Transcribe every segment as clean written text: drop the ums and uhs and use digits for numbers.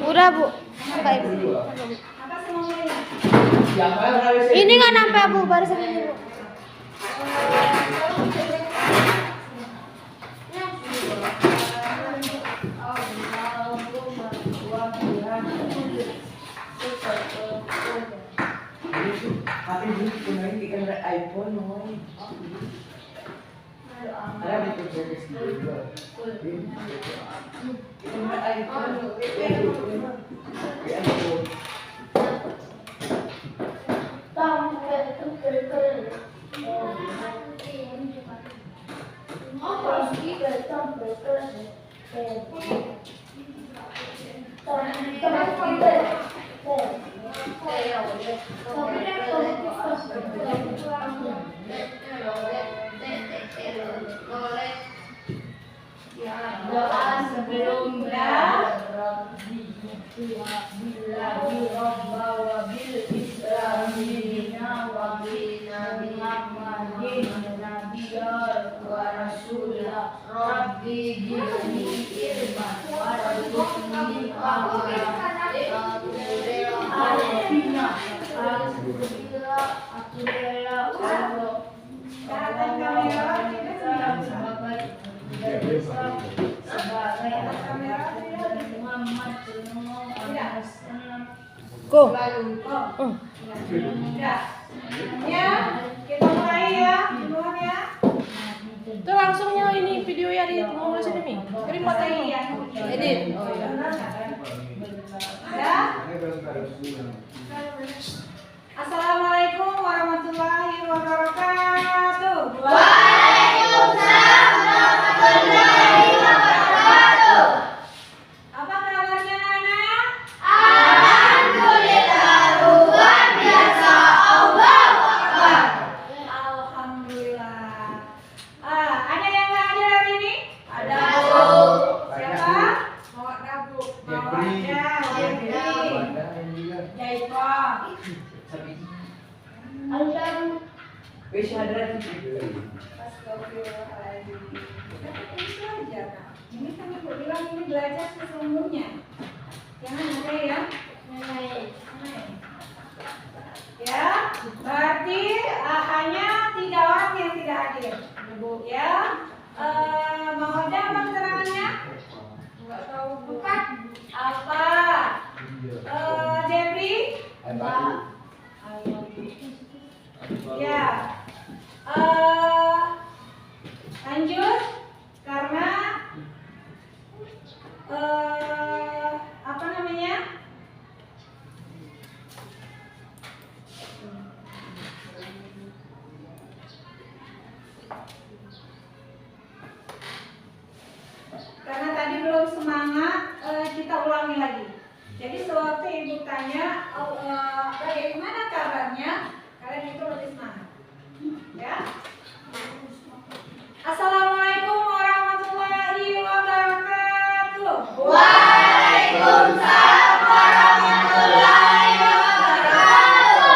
Udah Bu. Ini nggak nampak Bu, baru segini Bu. iPhone Doa sebelumnya Wabil Islamina Wabina Muhammadin Nabiyar wa Rasulah Rabbi Jini Irman Warzuqni Aku rela Go. Ya, kita mulai ya, duluan ya. Itu langsungnya ini video ya di mulai sini Mi. Kirim foto ini. Edit. Ya. Assalamualaikum warahmatullahi wabarakatuh. Waalaikumsalam warahmatullahi wabarakatuh. Apa kabarnya anak? Alhamdulillah luar biasa. Allahu Akbar. Alhamdulillah. Ada yang nggak hadir hari ini? Ada Siapa? Bawa dabu. Bawa Jaipa. Astagfirullahaladzim. Itu aja, Kak. Ini kan ibu bilang ini belajar sesungguhnya. Jangan ada ya. Ya, berarti hanya 3 orang yang tidak hadir, Ibu ya. Mau ada apa keterangannya? Enggak tahu bukan. Apa? Jeffrey? Ya. Lanjut karena apa namanya? Karena tadi belum semangat, kita ulangi lagi. Jadi sewaktu ibu tanya, bagaimana kabarnya, kalian itu lebih semangat. Ya. Assalamualaikum warahmatullahi wabarakatuh. Waalaikumsalam warahmatullahi wabarakatuh.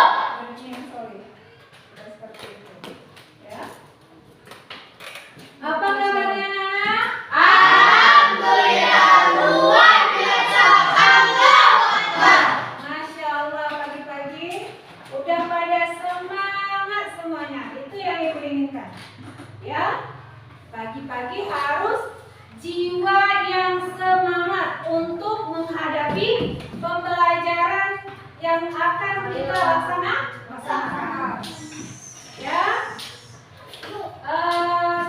Seperti itu. Ya. Apa kabarnya Nana? Alhamdulillah luar biasa. Allahu Akbar. Masya Allah, pagi-pagi udah pada semangat semuanya. Itu yang ibu inginkan. Ya, pagi-pagi harus jiwa yang semangat untuk menghadapi pembelajaran yang akan kita laksanakan. Ya,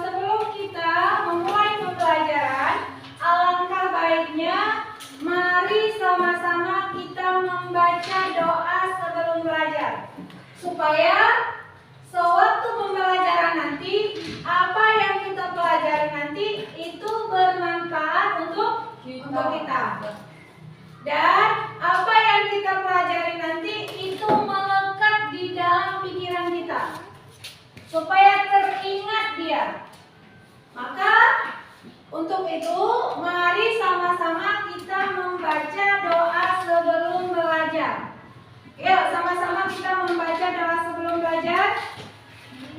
sebelum kita memulai pembelajaran, alangkah baiknya mari sama-sama kita membaca doa sebelum belajar, supaya sewaktu pembelajaran nanti apa untuk kita. Dan apa yang kita pelajari nanti itu melekat di dalam pikiran kita supaya teringat dia. Maka untuk itu mari sama-sama kita membaca doa sebelum belajar. Yuk sama-sama kita membaca doa sebelum belajar.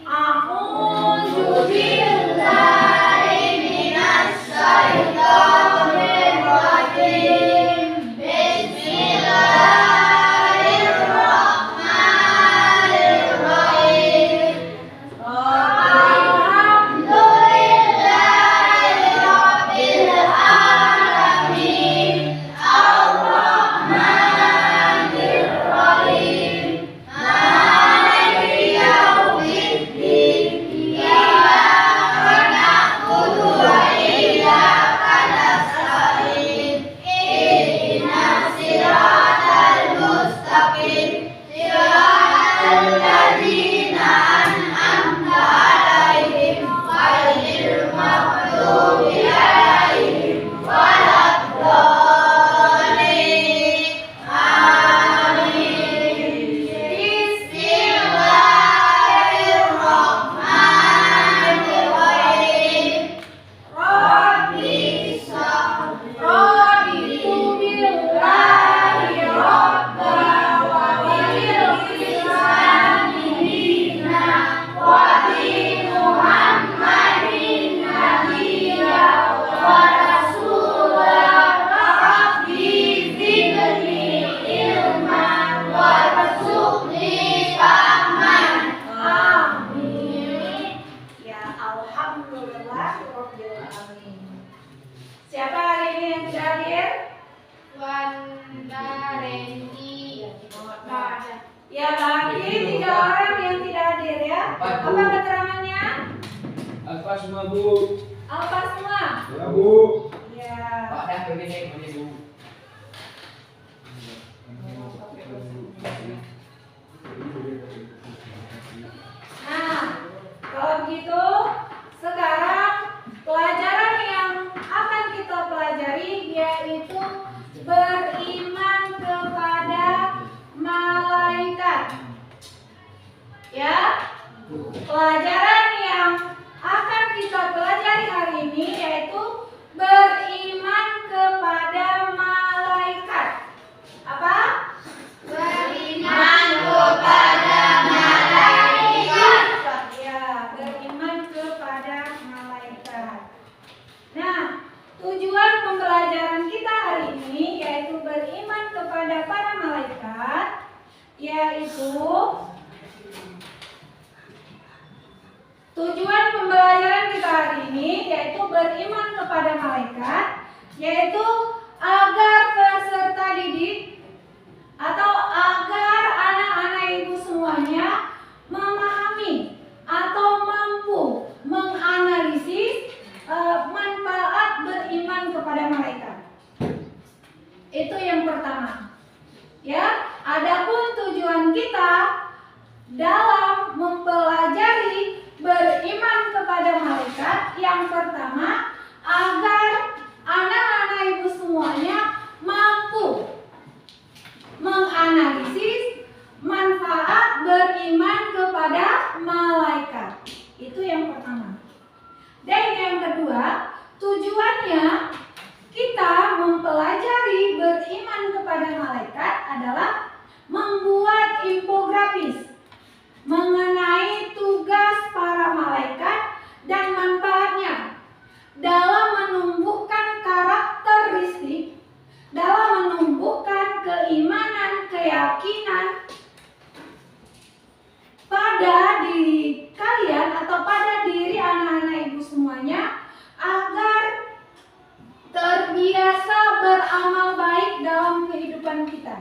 A'udzu billahi minasy syaithanir rajim. Bismillahirrahmanirrahim. Alhamdulillahirabbil alamin. Ar-Rahmanir Rahim. Maliki yaumiddin. Iyyaka na'budu wa iyyaka nasta'in. Ihdinas siratal mustaqim. Siratal ladzina an'amta 'alaihim ghairil maghdubi 'alaihim waladdallin. Amin. Bismillahirrahmanirrahim. Raditu billahi rabba wa bil islami dina wa bi Muhammadin nabiyya wa rasula. Rabbi zidni ilman warzuqni fahman. Amin. Ya alhamdulillah rabbil alamin. Siapa hari ini yang tidak hadir? Wanda, Randy, Ya lagi 3 orang yang tidak hadir ya. Apa keterangannya? Apa semua Bu? Apa semua? Ya Bu. Ya. Pak dah pergi naik mana Bu? Nah, kalau begitu sekarang pelajaran yang akan kita pelajari yaitu beriman kepada malaikat. Ya, pelajaran yang akan kita pelajari hari ini yaitu beriman kepada malaikat. Apa? beriman kepada malaikat. Ya, beriman kepada malaikat. Nah, tujuan pembelajaran kita hari ini yaitu beriman kepada para malaikat, yaitu tujuan pembelajaran kita hari ini yaitu beriman kepada malaikat, yaitu agar peserta didik atau agar anak-anak ibu semuanya memahami atau mampu menganalisis manfaat beriman kepada malaikat. Itu yang pertama. Ya, adapun tujuan kita dalam mempelajari beriman kepada malaikat yang pertama agar anak-anak ibu semuanya mampu menganalisis manfaat beriman kepada malaikat. Itu yang pertama. Dan yang kedua, tujuannya kita mempelajari beriman kepada malaikat adalah membuat infografis mengenai tugas para malaikat dan manfaatnya dalam menumbuhkan karakteristik, dalam menumbuhkan keimanan, keyakinan pada diri kalian atau pada diri anak-anak ibu semuanya agar terbiasa beramal baik dalam kehidupan kita.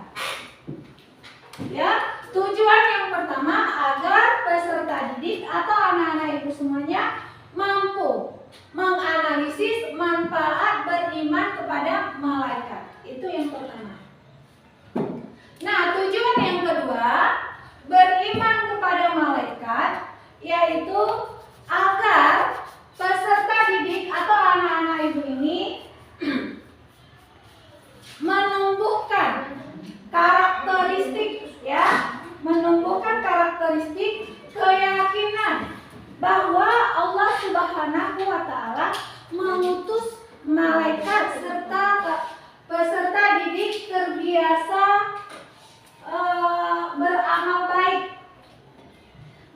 Ya, tujuan yang pertama agar peserta didik atau anak-anak ibu semuanya mampu menganalisis manfaat beriman kepada malaikat. Itu yang pertama. Nah, tujuan yang kedua, beriman kepada malaikat yaitu agar peserta didik atau anak-anak ibu ini mengutus malaikat serta peserta didik terbiasa beramal baik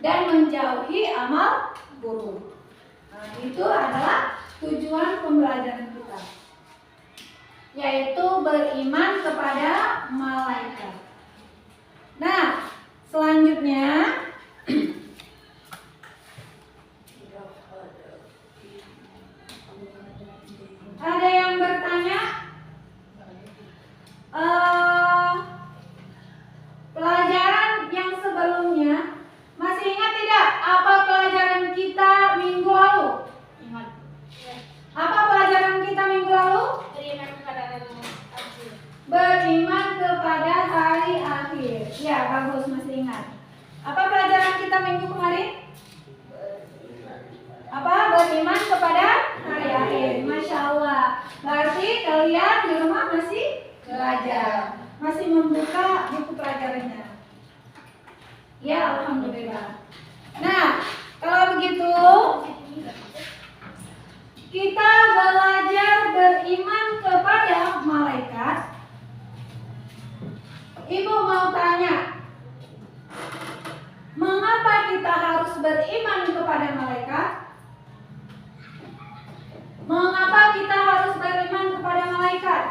dan menjauhi amal buruk. Nah, itu adalah tujuan pembelajaran kita, yaitu beriman kepada malaikat. Nah, selanjutnya ada yang bertanya, pelajaran yang sebelumnya masih ingat tidak apa pelajaran kita minggu lalu? Ingat. Apa pelajaran kita minggu lalu? Beriman kepada Allah. Beriman kepada hari akhir. Ya, bagus, masih ingat. Apa pelajaran kita minggu kemarin? Apa? Beriman kepada hari akhir. Masya Allah. Berarti kalian di rumah masih belajar, masih membuka buku pelajarannya. Ya, alhamdulillah. Nah, kalau begitu kita belajar beriman kepada malaikat. Ibu mau tanya, mengapa kita harus beriman kepada malaikat? Mengapa kita harus beriman kepada malaikat?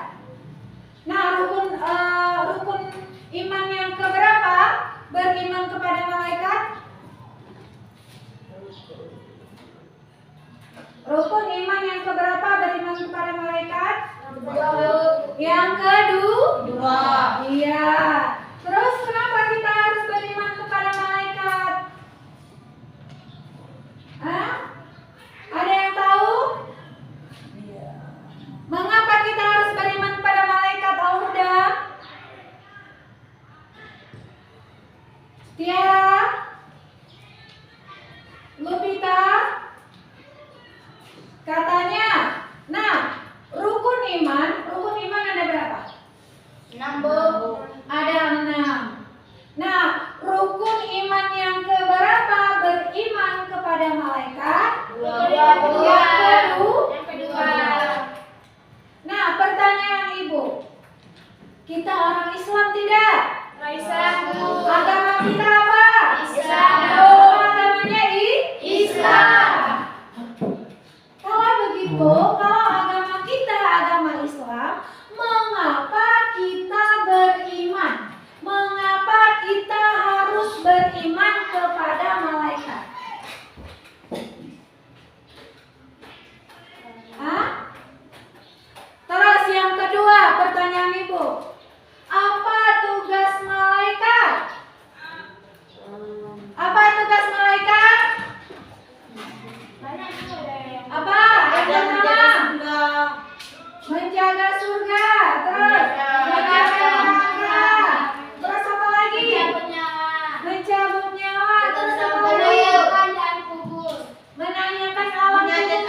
Nah, rukun iman yang keberapa beriman kepada malaikat? Rukun iman yang keberapa beriman kepada malaikat? Yang kedua. Iya. Terus kenapa kita harus beriman kepada malaikat? Hah? Ada yang tahu? Mengapa kita harus beriman kepada malaikat, Al-Huda? Tiara? Lupita? Katanya, nah, rukun iman ada berapa? 6, Bu. Ada 6. Nah, rukun iman yang keberapa beriman kepada malaikat? Yang kedua. Nah, pertanyaan Ibu, kita orang Islam tidak? Islam, Bu. Agama kita apa? Islam. Oh, agamanya Islam. Kalau begitu, kalau agama kita agama Islam, mengapa kita beriman? Mengapa kita harus beriman kepada malaikat? Hah? Terus yang kedua, pertanyaan Ibu, apa tugas malaikat? Apa tugas malaikat? Banyak juga yang Apa? Yang pertama, menjaga surga. Terus menjaga neraka. Terus apa lagi? Mencabut nyawa. Terus apa lagi? Menanyakan alam kubur.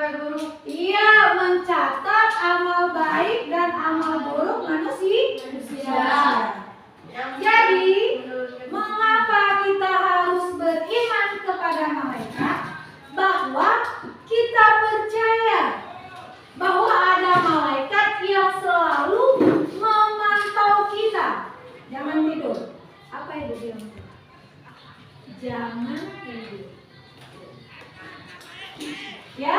Terus iya, mencatat amal baik dan amal buruk manusia. Jadi, mengapa kita harus beriman kepada malaikat? Bahwa kita percaya bahwa ada malaikat yang selalu memantau kita. Jangan tidur. Apa itu bilang? Jangan tidur. Ya,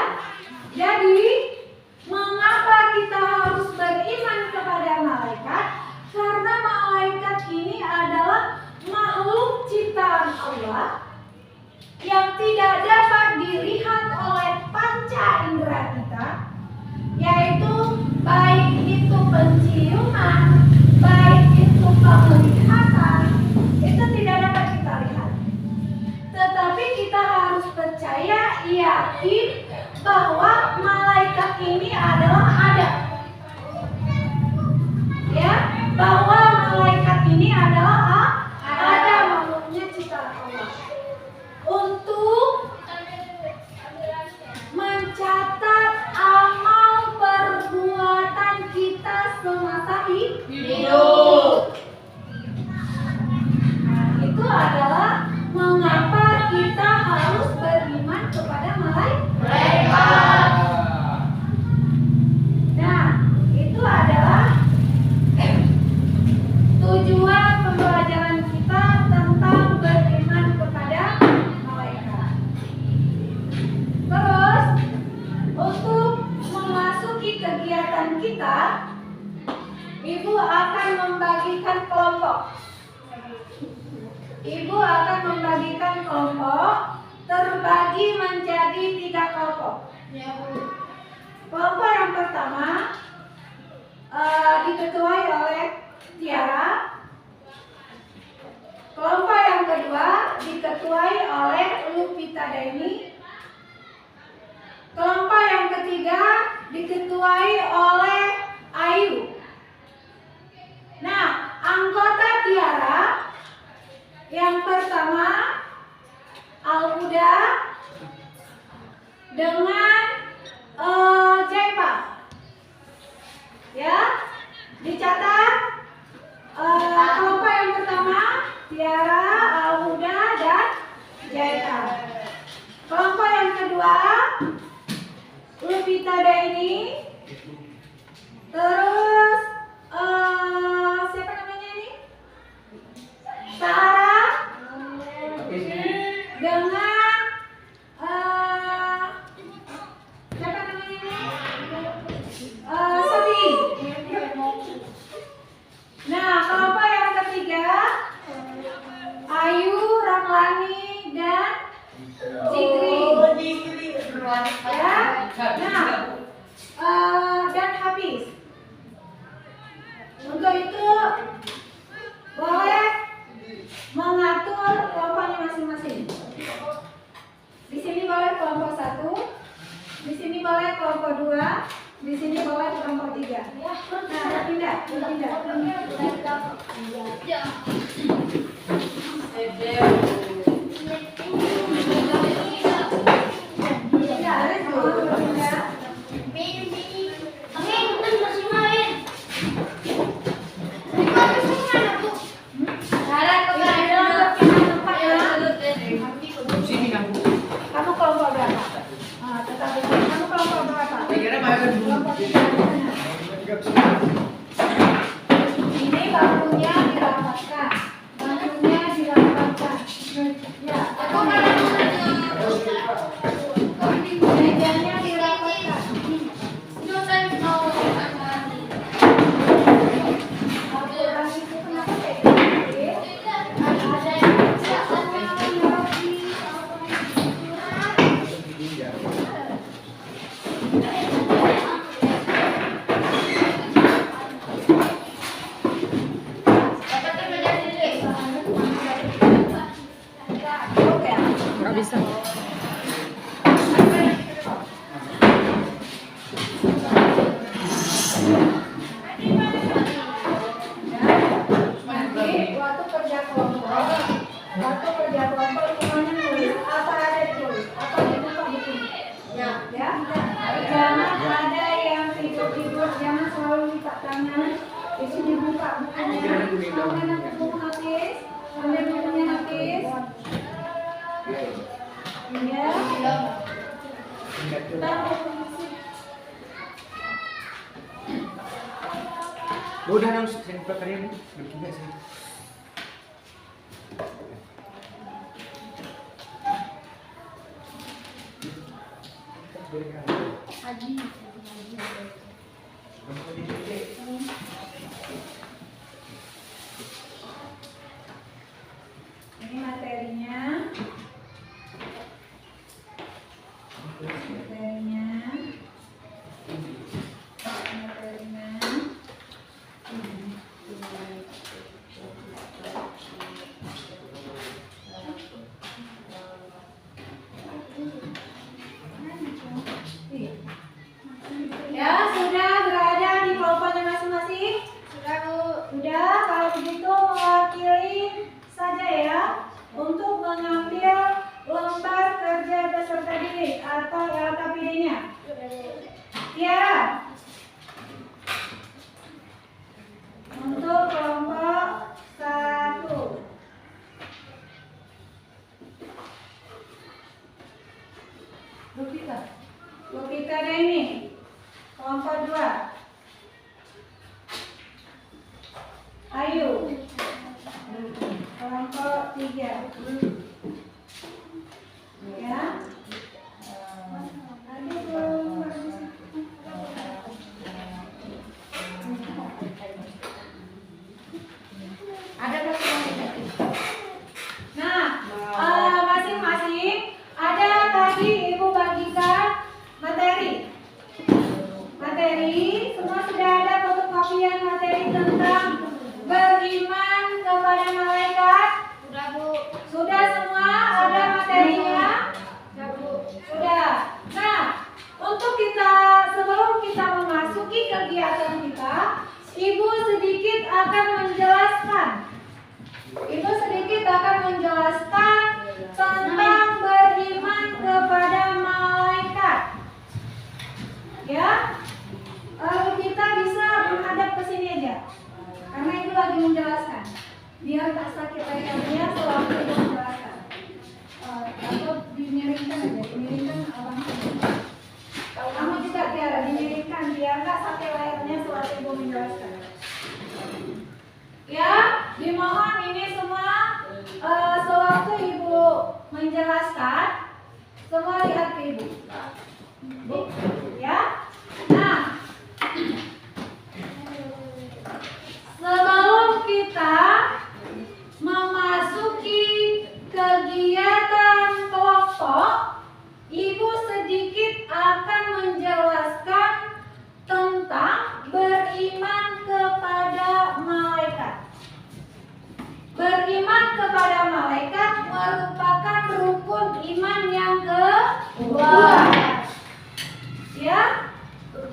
jadi mengapa kita harus beriman kepada malaikat? Karena malaikat ini adalah makhluk ciptaan Allah yang tidak dapat dilihat oleh panca indera kita, yaitu baik itu penciuman, baik itu penglihatan, itu tidak dapat kita lihat. Tetapi kita harus percaya, yakin bahwa malaikat ini adalah ada. Ya, bahwa malaikat ini adalah ada, makhluknya ciptaan Allah. Untuk mencatat amal perbuatan kita semasa hidup. Nah, itu adalah mengapa kita harus beriman kepada malaikat. kelompok terbagi menjadi 3 kelompok. Kelompok yang pertama diketuai oleh Tiara. Kelompok yang kedua diketuai oleh Lupita Daini. Kelompok yang ketiga diketuai oleh Ayu. Nah, anggota Tiara yang pertama Alhuda dengan Jaipa. Ya, dicatat kelompok yang pertama Tiara, Alhuda dan Jaipa. Kelompok yang kedua Lupita Daini. Terus siapa namanya ini? Sarah dengan siapa namanya ini? Sebi. Nah, kelompok yang ketiga Ayu, Ramlani dan Zikri. Ya. Nah, dan habis. Untuk itu boleh mengatur kelompoknya masing-masing. Di sini boleh kelompok 1, di sini boleh kelompok 2, di sini boleh kelompok 3. Nah, berpindah. Sini kamu. Kamu kelompok berapa? Tetap kamu kelompok berapa? Kira-kira mana dulu? Kelompok 3. Ini bangkunya dirapatkan. Ya. Mejanya dirapatkan. Aturan itu kenapa kayak gitu? Ada yang Nggak bisa. nanti waktu kerja kelompok semuanya nulis apa ada ditulis, apa dibuka bukunya. Ya. Jangan ada yang tidur, jangan selalu lipat tangan. Di sini buka bukunya. Sampai nanti buku habis, sampai bukunya habis. Ya. Udah dong, saya buka kalian. Bertiga saya. Ini materinya. Ya, sudah berada di kelompoknya masing-masing? Sudah, Bu. Sudah, kalau begitu mewakili saja ya untuk mengambil lembar kerja peserta didik atau LKPD-nya. Ya. Untuk kelompok 1. Lupita Daini. Kelompok 2. Ayu. Kelompok 3. Ya. Ada berapa? Nah, masih dimiringkan aja, dimiringkan abang. Kamu juga Tiara, dimiringkan biar nggak sampai layarnya sewaktu ibu menjelaskan. Ya, dimohon ini semua sewaktu ibu menjelaskan, semua lihat ke ibu. Ya, nah, sebelum kita memasuki kegiatan kelompok, ibu sedikit akan menjelaskan tentang beriman kepada malaikat. Beriman kepada malaikat merupakan rukun iman yang kedua. Ya,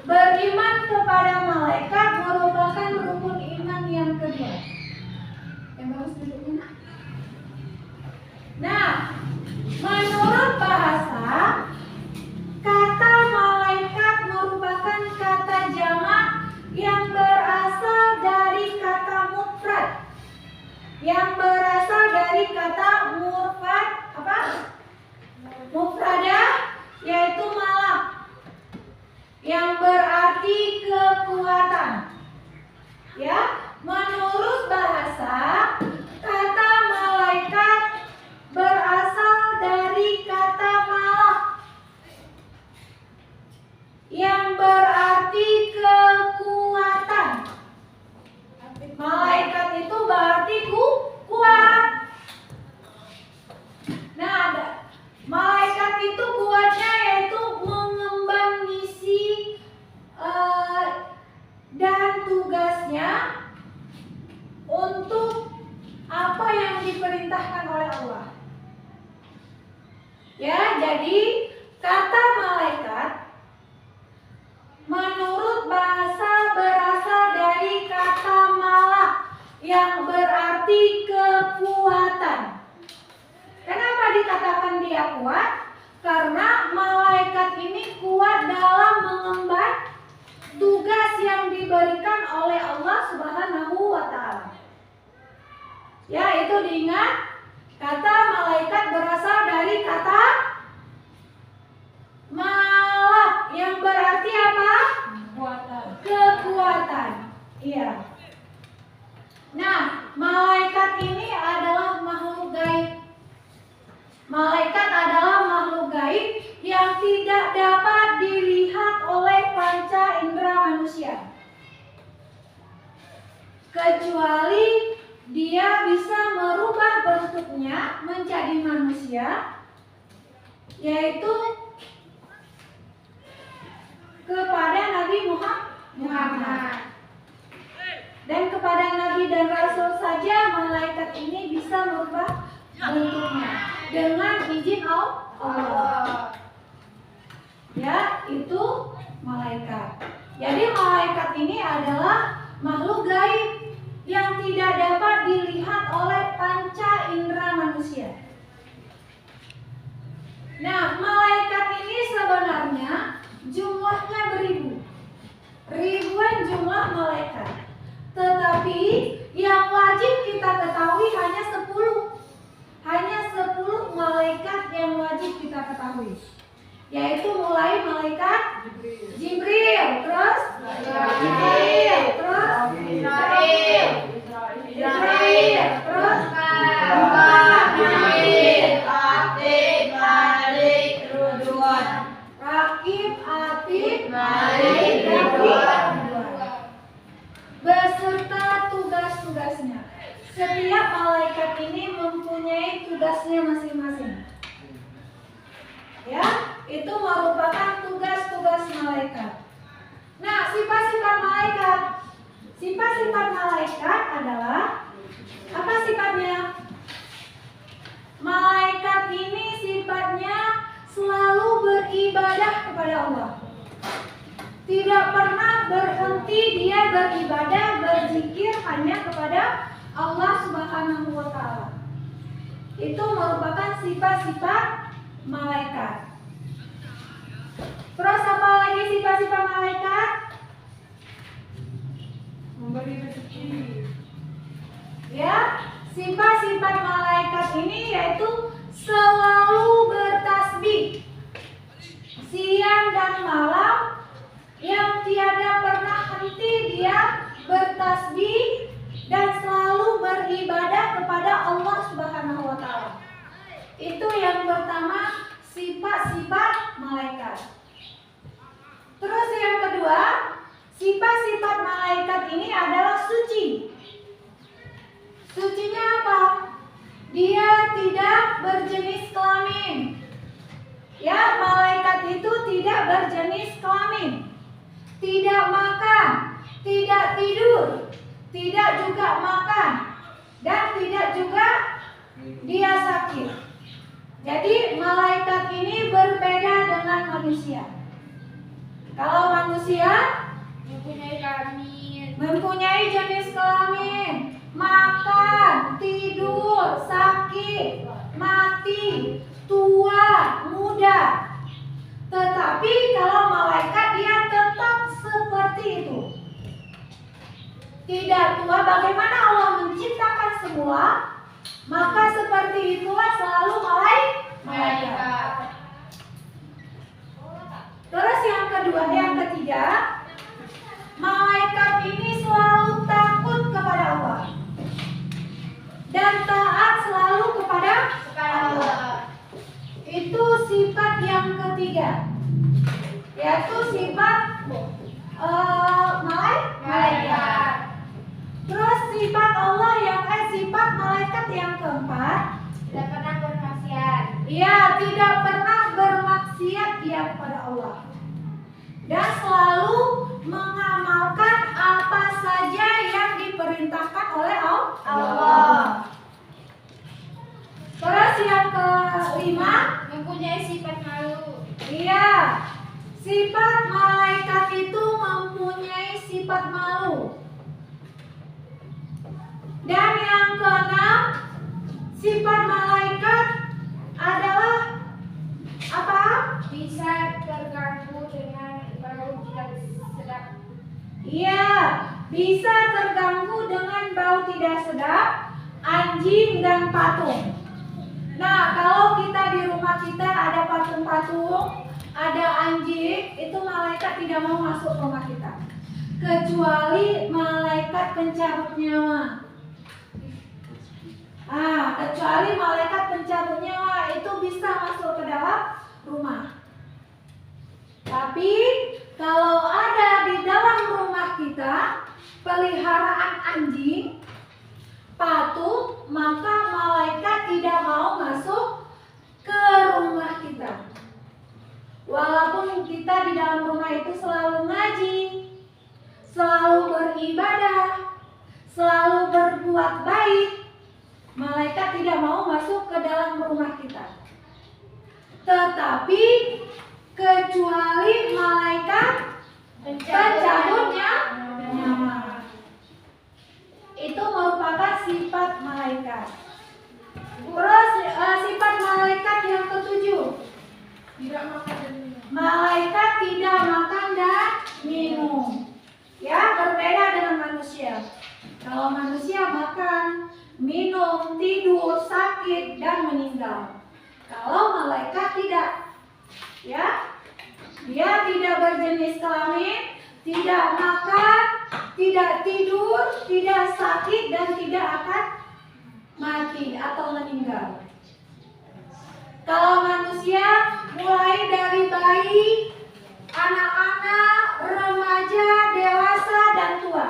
beriman kepada malaikat merupakan rukun iman yang kedua. Yang bagus duduknya. Nah, menurut bahasa, kata malaikat merupakan kata jamak yang berasal dari kata mufrad. Yang berasal dari kata mufrad apa? Mufradah, yaitu malak, yang berarti kekuatan. Ya, menurut bahasa, kata malaikat berasal dari kata malak, yang berarti kekuatan. Malaikat itu berarti kuat. Nah, malaikat itu kuatnya yaitu mengemban misi dan tugasnya untuk apa yang diperintahkan oleh Allah. Ya, jadi kata malaikat menurut bahasa berasal dari kata malak yang berarti kekuatan. Kenapa dikatakan dia kuat? Karena malaikat ini kuat dalam mengemban tugas yang diberikan oleh Allah Subhanahu wa Ta'ala. Ya, itu diingat, kata malaikat berasal dari kata malak yang berarti apa? Kekuatan. Iya. Nah, malaikat ini adalah makhluk gaib. Malaikat adalah makhluk gaib yang tidak dapat dilihat oleh panca indera manusia, kecuali dia bisa merubah bentuknya menjadi manusia, yaitu kepada Nabi Muhammad. Dan kepada Nabi dan Rasul saja malaikat ini bisa merubah bentuknya dengan izin Allah. Ya, itu malaikat. Jadi malaikat ini adalah makhluk gaib yang tidak dapat dilihat oleh panca indera manusia. Nah, malaikat ini sebenarnya jumlahnya beribu. Ribuan jumlah malaikat. Tetapi yang wajib kita ketahui hanya 10. Hanya 10 malaikat yang wajib kita ketahui. Yaitu mulai malaikat Jibril, terus Jibril, terus Israel, terus Rakib, Atid, Malik, Ridwan, beserta tugas-tugasnya. Setiap malaikat ini mempunyai tugasnya masing-masing. Ya, itu merupakan tugas-tugas malaikat. Nah, sifat-sifat malaikat. Sifat-sifat malaikat adalah apa sifatnya? Malaikat ini sifatnya selalu beribadah kepada Allah. Tidak pernah berhenti dia beribadah, berzikir hanya kepada Allah Subhanahu wa Ta'ala. Itu merupakan sifat-sifat malaikat. Terus apa lagi sifat-sifat malaikat? Memberi rezeki. Ya, sifat-sifat malaikat ini yaitu selalu bertasbih. sifat-sifat malaikat ini adalah suci. Sucinya apa? Dia tidak berjenis kelamin. Ya, malaikat itu tidak berjenis kelamin. Tidak makan, tidak tidur, tidak juga makan, dan tidak juga dia sakit. Jadi malaikat ini berbeda dengan manusia. Kalau manusia mempunyai jenis kelamin, makan, tidur, sakit, mati, tua, muda. Tetapi kalau malaikat dia tetap seperti itu. Tidak tua, bagaimana Allah menciptakan semua, maka seperti itulah selalu malaikat. Terus yang kedua, yang ketiga, malaikat ini selalu takut kepada Allah dan taat selalu kepada Allah. Itu sifat yang ketiga, yaitu sifat malaikat. Terus sifat Allah sifat malaikat yang keempat, Tidak pernah bermaksiat. ia tidak pernah bermaksiat dia kepada Allah dan selalu mengamalkan apa saja yang diperintahkan oleh Allah. Terus yang kelima, Mempunyai sifat malu. iya, sifat malaikat itu mempunyai sifat malu. Dan yang keenam, sifat malaikat adalah apa? Bisa terganggu dengan bau tidak sedap. Iya, bisa terganggu dengan bau tidak sedap, anjing dan patung. Nah, kalau kita di rumah kita ada patung-patung, ada anjing, itu malaikat tidak mau masuk rumah kita. Kecuali malaikat pencabut nyawa. Kecuali malaikat pencabut nyawa itu bisa masuk ke dalam rumah. Tapi kalau ada di dalam rumah kita peliharaan anjing, patung, maka malaikat tidak mau masuk ke rumah kita. Walaupun kita di dalam rumah itu selalu ngaji, selalu beribadah, selalu berbuat baik, malaikat tidak mau masuk ke dalam rumah kita. Tetapi kecuali malaikat pencabut nyawa, itu merupakan sifat malaikat. Terus sifat malaikat yang ketujuh, Tidak makan dan minum. malaikat tidak makan dan minum. Ya, berbeda dengan manusia. Kalau manusia makan, minum, tidur, sakit, dan meninggal. Kalau malaikat tidak. Ya, dia tidak berjenis kelamin, tidak makan, tidak tidur, tidak sakit, dan tidak akan mati atau meninggal. Kalau manusia mulai dari bayi, anak-anak, remaja, dewasa, dan tua.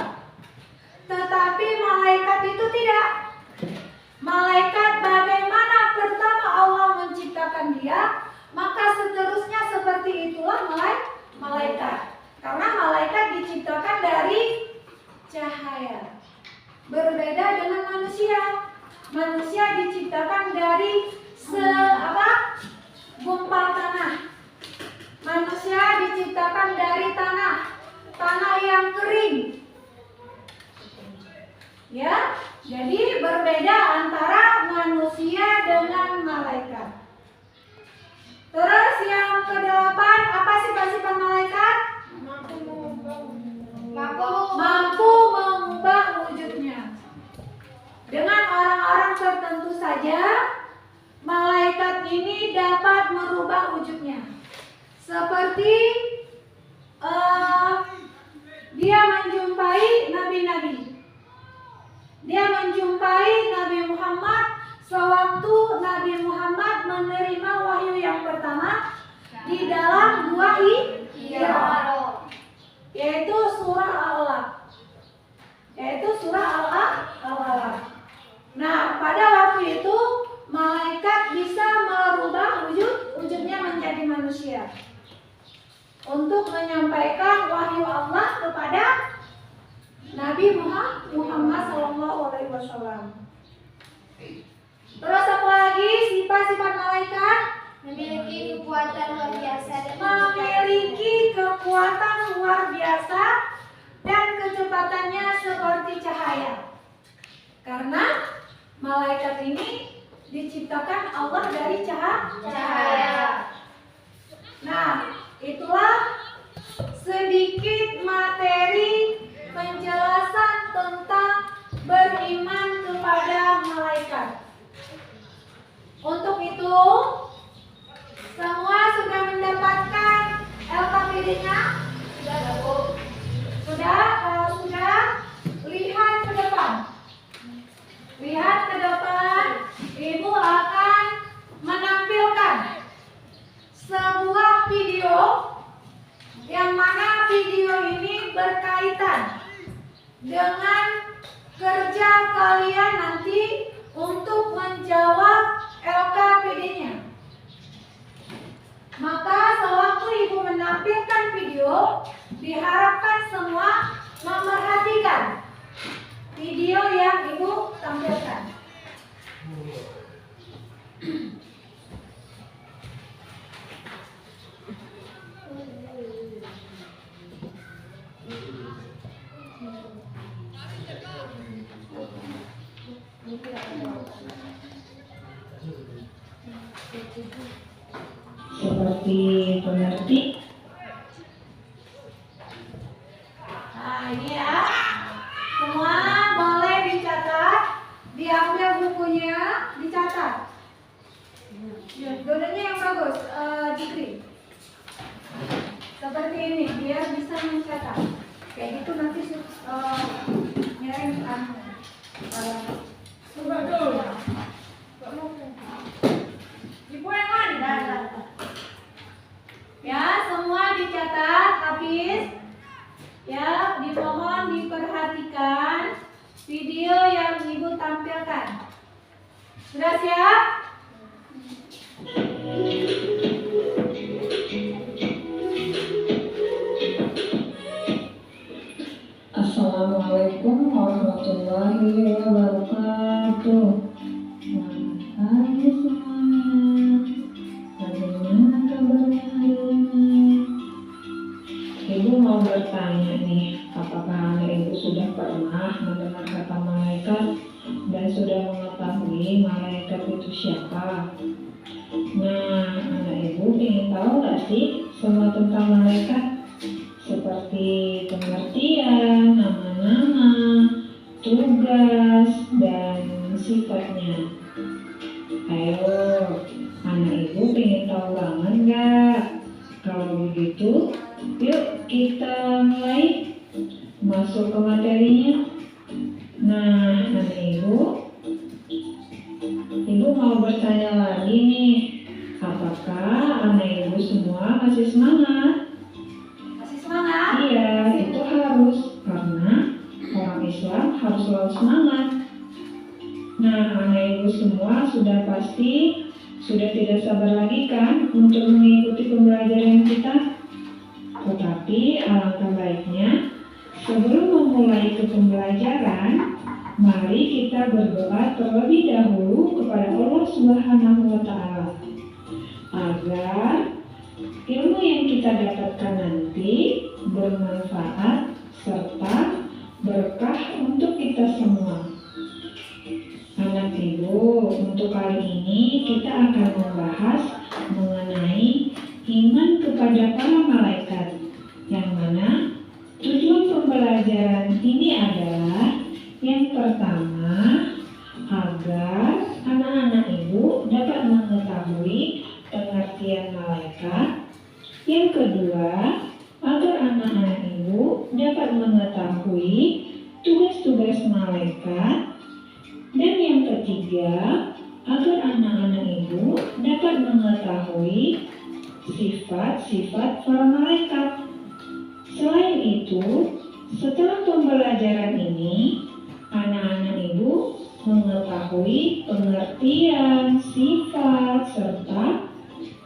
Tetapi malaikat itu tidak. Malaikat bagaimana pertama Allah menciptakan dia, maka seterusnya seperti itulah malaikat. Karena malaikat diciptakan dari cahaya. Berbeda dengan manusia. Manusia diciptakan dari gumpal tanah. Manusia diciptakan dari tanah yang kering. Ya, jadi berbeda antara manusia dengan malaikat. Terus yang kedelapan, apa sifat-sifat malaikat? Mampu mengubah wujudnya. Dengan orang-orang tertentu saja, malaikat ini dapat merubah wujudnya. Seperti dia menjumpai nabi-nabi. Dia menjumpai Nabi Muhammad sewaktu Nabi Muhammad menerima wahyu yang pertama di dalam gua Hira. yaitu surah Al-Alaq. Nah, pada waktu itu malaikat bisa merubah wujudnya menjadi manusia untuk menyampaikan wahyu Allah kepada Nabi Muhammad SAW. Terus apa lagi sifat-sifat malaikat? Memiliki kekuatan luar biasa Dan kecepatannya seperti cahaya. Karena malaikat ini diciptakan Allah dari cahaya. Nah, itulah sedikit materi penjelasan tentang beriman kepada malaikat. Untuk itu, semua sudah mendapatkan LKPD-nya? Sudah? Kalau sudah, lihat ke depan. Ibu akan menampilkan sebuah video yang mana video ini berkaitan dengan kerja kalian nanti untuk menjawab LKPD-nya. Maka sewaktu ibu menampilkan video, diharapkan semua memerhatikan video yang ibu tampilkan. Seperti pengerti. Nah, ini ya. Semua boleh dicatat, diambil bukunya, dicatat. Dodanya yang bagus, Jikri. Seperti ini, biar bisa mencatat. Kayak gitu nanti nyerahin kamu. Coba dulu. Ibu yang mana? Ya, semua dicatat habis. Ya, dimohon diperhatikan video yang ibu tampilkan. Sudah siap? Assalamualaikum warahmatullahi wabarakatuh. Selamat pagi semuanya. Bagaimana kabarnya hari ini? Ibu mau bertanya nih, apakah anak ibu sudah pernah mendengar kata malaikat dan sudah mengetahui malaikat itu siapa? Nah, anak ibu ingin tahu nggak sih semua tentang malaikat? Seperti pengertian, nama-nama, tugas, dan sifatnya. Ayo, anak ibu ingin tahu banget nggak? Kalau begitu, yuk kita mulai masuk ke materinya. Nah, anak ibu mau bertanya lagi nih, apakah anak ibu semua masih semangat? Masih semangat? Iya, itu harus, karena orang Islam harus selalu semangat. Nah, anak ibu semua sudah tidak sabar lagi kan untuk mengikuti pembelajaran kita? Tetapi alangkah baiknya sebelum memulai ke pembelajaran, mari kita berdoa terlebih dahulu kepada Allah Subhanahu wa Ta'ala agar ilmu yang kita dapatkan nanti bermanfaat serta berkah untuk kita semua. Anak ibu, untuk kali ini kita akan membahas mengenai iman kepada para malaikat, yang mana tujuan pembelajaran ini adalah yang pertama, agar anak-anak ibu dapat mengetahui pengertian malaikat. Yang kedua, agar anak-anak ibu dapat mengetahui tugas-tugas malaikat. Dan yang ketiga, agar anak-anak ibu dapat mengetahui sifat-sifat para malaikat. Selain itu, setelah pembelajaran ini, anak-anak ibu mengetahui pengertian, sifat, serta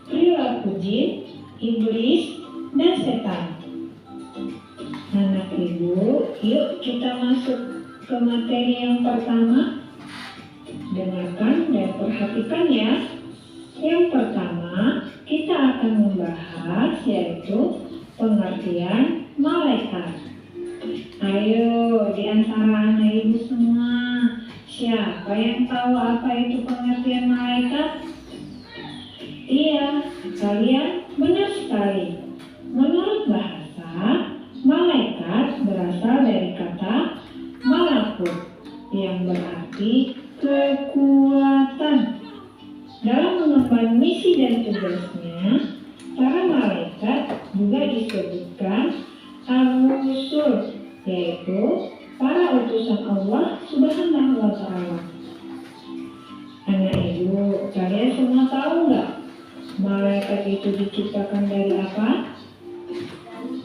perilaku jin, iblis, dan setan. Anak ibu, yuk kita masuk ke materi yang pertama. Dengarkan dan perhatikan ya. Yang pertama, kita akan membahas yaitu pengertian malaikat. Ayo, di antara anak ibu semua, siapa yang tahu apa itu pengertian malaikat? Iya, kalian benar sekali. Menurut bahasa, malaikat berasal dari kata malakut yang berarti kekuatan. Dalam mengemban misi dan tugasnya, para malaikat juga disebutkan ar-rusul, yaitu para utusan Allah Subhanahu wa Ta'ala. Anak ibu, kalian semua tahu nggak malaikat itu diciptakan dari apa?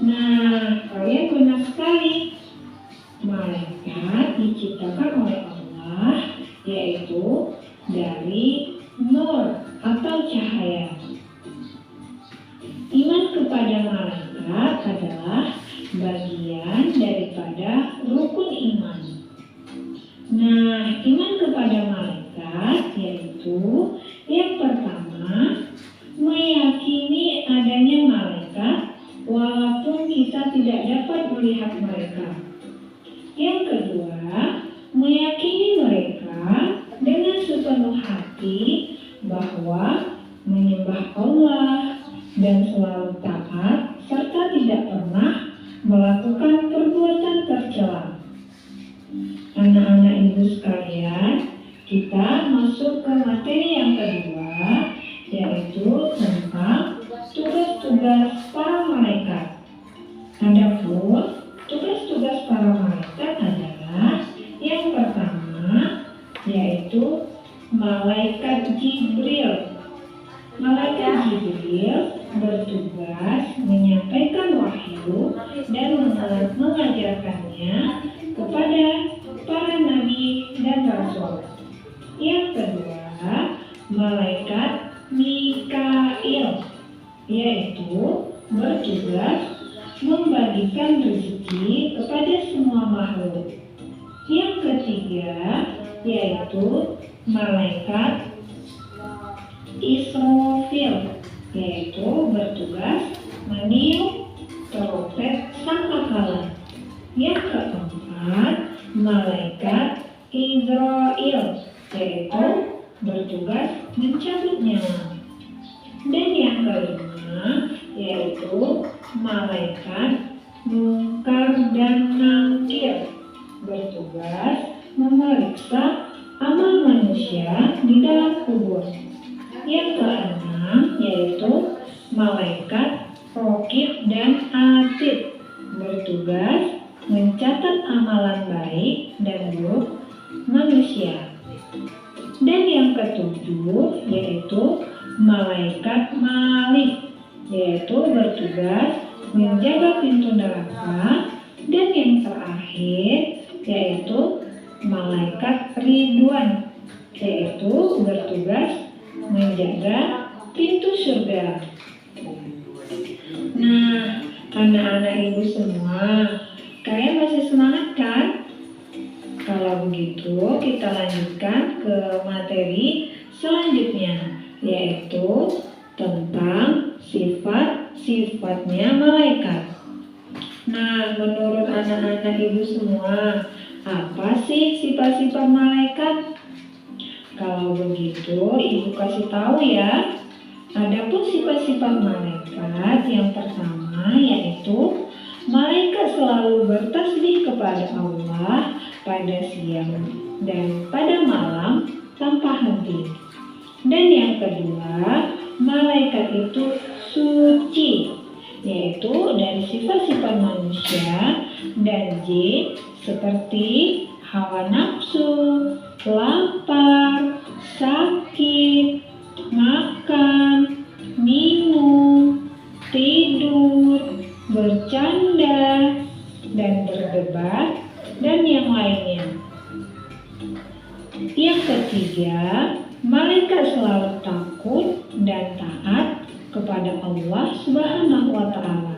Nah, kalian benar sekali. Malaikat diciptakan oleh Allah, yaitu dari nur atau cahaya. Iman kepada malaikat adalah bagian daripada rukun iman. Nah, iman kepada malaikat yaitu yang pertama, meyakini adanya malaikat walaupun kita tidak dapat melihat mereka. Yang kedua, meyakini mereka dengan sepenuh hati bahwa menyembah Allah dan selalu taat serta tidak pernah melakukan perbuatan tercela. Anak-anak ibu sekalian, kita masuk ke materi yang kedua, yaitu tentang tugas-tugas para malaikat. Adapun tugas-tugas para malaikat adalah yang pertama, yaitu malaikat Jibril. Malaikat Jibril bertugas menyampaikan wahyu dan mengajarkannya kepada para nabi dan rasul. Yang kedua, malaikat Mikail, yaitu bertugas membagikan rezeki kepada semua makhluk. Yang ketiga, yaitu malaikat Israfil, yaitu bertugas meniup trompet sangkakala. Yang keempat, malaikat Israel, yaitu bertugas mencabut nyawa. Dan yang kelima, yaitu malaikat Munkar dan Nakir, bertugas memeriksa amal manusia di dalam kubur. Yang keenam, yaitu malaikat Raqib dan Atid, bertugas mencatat amalan baik dan buruk manusia. Dan yang ketujuh, yaitu malaikat Malik, yaitu bertugas menjaga pintu neraka. Dan yang terakhir, yaitu malaikat Ridwan, yaitu bertugas menjaga pintu surga. Nah, anak-anak ibu semua, kalian masih semangat kan? Kalau begitu, kita lanjutkan ke materi selanjutnya, yaitu tentang sifat-sifatnya malaikat. Nah, menurut anak-anak ibu semua, apa sih sifat-sifat malaikat? Kalau begitu, ibu kasih tahu ya. Adapun sifat-sifat malaikat yang pertama yaitu malaikat selalu bertasbih kepada Allah pada siang dan pada malam tanpa henti. Dan yang kedua, malaikat itu suci, yaitu dari sifat-sifat manusia dan jin seperti hawa nafsu, lapar, sakit, makan, minum, tidur, bercanda, dan berdebat, dan yang lainnya. Yang ketiga, malaikat selalu takut dan taat kepada Allah Subhanahu wa Ta'ala.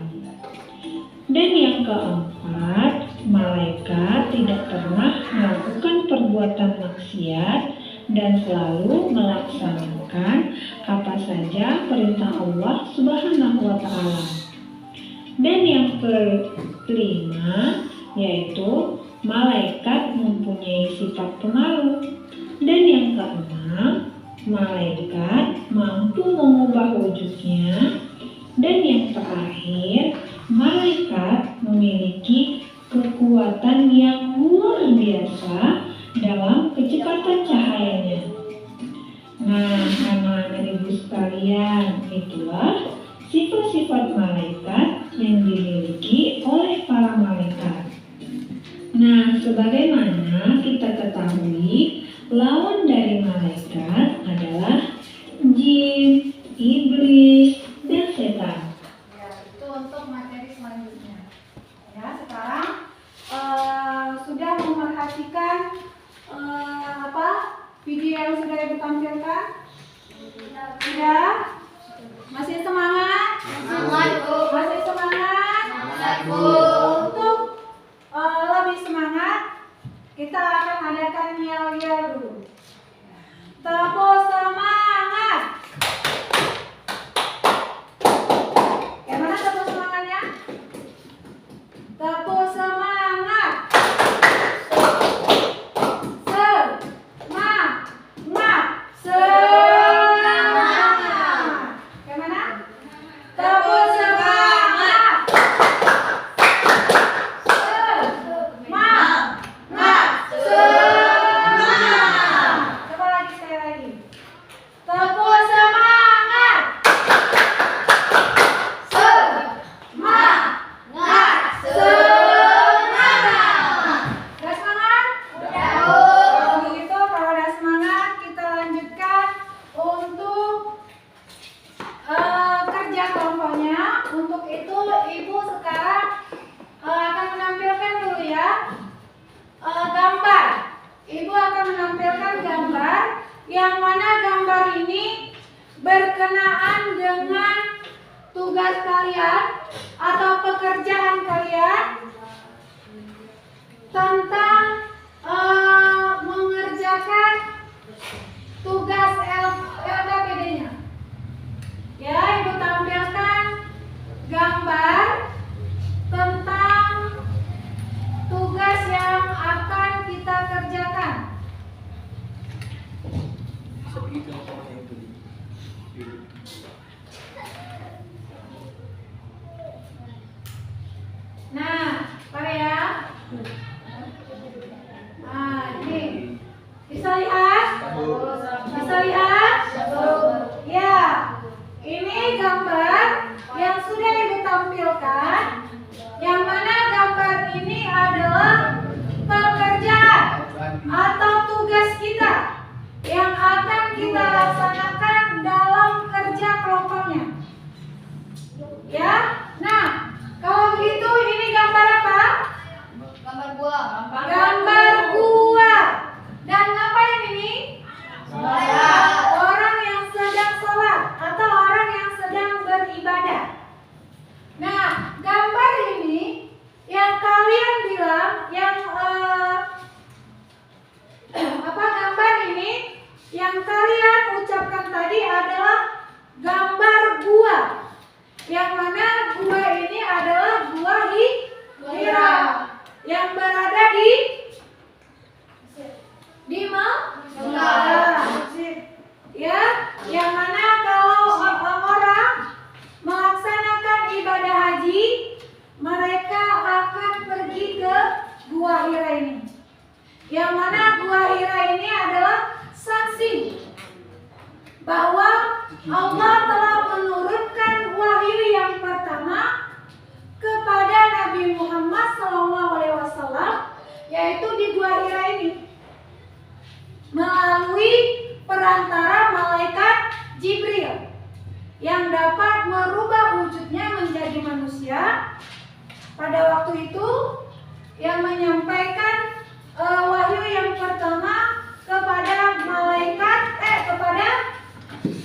Dan yang keempat, malaikat tidak pernah melakukan perbuatan maksiat dan selalu melaksanakan apa saja perintah Allah Subhanahu wa Ta'ala. Dan yang kelima, yaitu malaikat mempunyai sifat pemalu. Dan yang keenam, malaikat mampu mengubah wujudnya. Dan yang terakhir, malaikat memiliki kekuatan yang luar biasa dalam kecepatan cahayanya. Nah, anak-anak ibu sekalian, itulah sifat-sifat malaikat yang dimiliki oleh para malaikat. Nah, sebagaimana kita ketahui, lawan dari malaikat adalah jin, iblis, dan setan. Ya, itu untuk materi selanjutnya. Ya, sekarang sudah memerhatikan video yang sudah Ibu tampilkan? Sudah? Masih semangat? Semangat, Bu. Masih semangat? Semangat, Bu. Untuk lebih semangat, kita akan adakan yel-yel dulu. Tepuk semangat. Yang mana tepuk semangatnya? Tepuk semangat. Semangat. Semangat. Yang mana? Tepuk semangat. Semangat. Semangat. Coba lagi, sekali lagi. Tepuk semangat. Semangat. Semangat. Udah semangat? Kalau begitu, kalau udah semangat, kita lanjutkan untuk kerja kelompoknya. Untuk itu, Ibu sekarang akan menampilkan dulu ya gambar. Ibu akan menampilkan gambar yang mana gambar ini berkenaan dengan tugas kalian atau pekerjaan kalian tentang mengerjakan tugas LKPD-nya. Ya, Ibu tampilkan gambar tentang tugas yang akan kita kerjakan. Sebegitu apa yang tadi? Nah, Pak ya. Nah, ini bisa lihat? Bisa lihat? Ya, ini gambar yang sudah Ibu tampilkan. Yang mana gambar ini adalah pekerjaan atau tugas kita yang akan kita laksanakan dalam kerja kelompoknya. Ya, nah kalau begitu ini gambar apa? Gambar buah. Gambar gua. Dan ngapain ini? Orang yang sedang sholat atau orang yang sedang beribadah. Nah, gambar ini yang kalian bilang, gambar ini yang kalian ucapkan tadi adalah gambar gua. Yang mana gua ini adalah gua Hira yang berada di ya, yang mana kalau orang melaksanakan ibadah haji, mereka akan pergi ke Gua Hira ini. Yang mana Gua Hira ini adalah saksi bahwa Allah telah menurunkan wahyu yang pertama kepada Nabi Muhammad SAW, yaitu di Gua Hira ini melalui perantara malaikat Jibril yang dapat merubah wujudnya menjadi manusia waktu itu yang menyampaikan wahyu yang pertama kepada kepada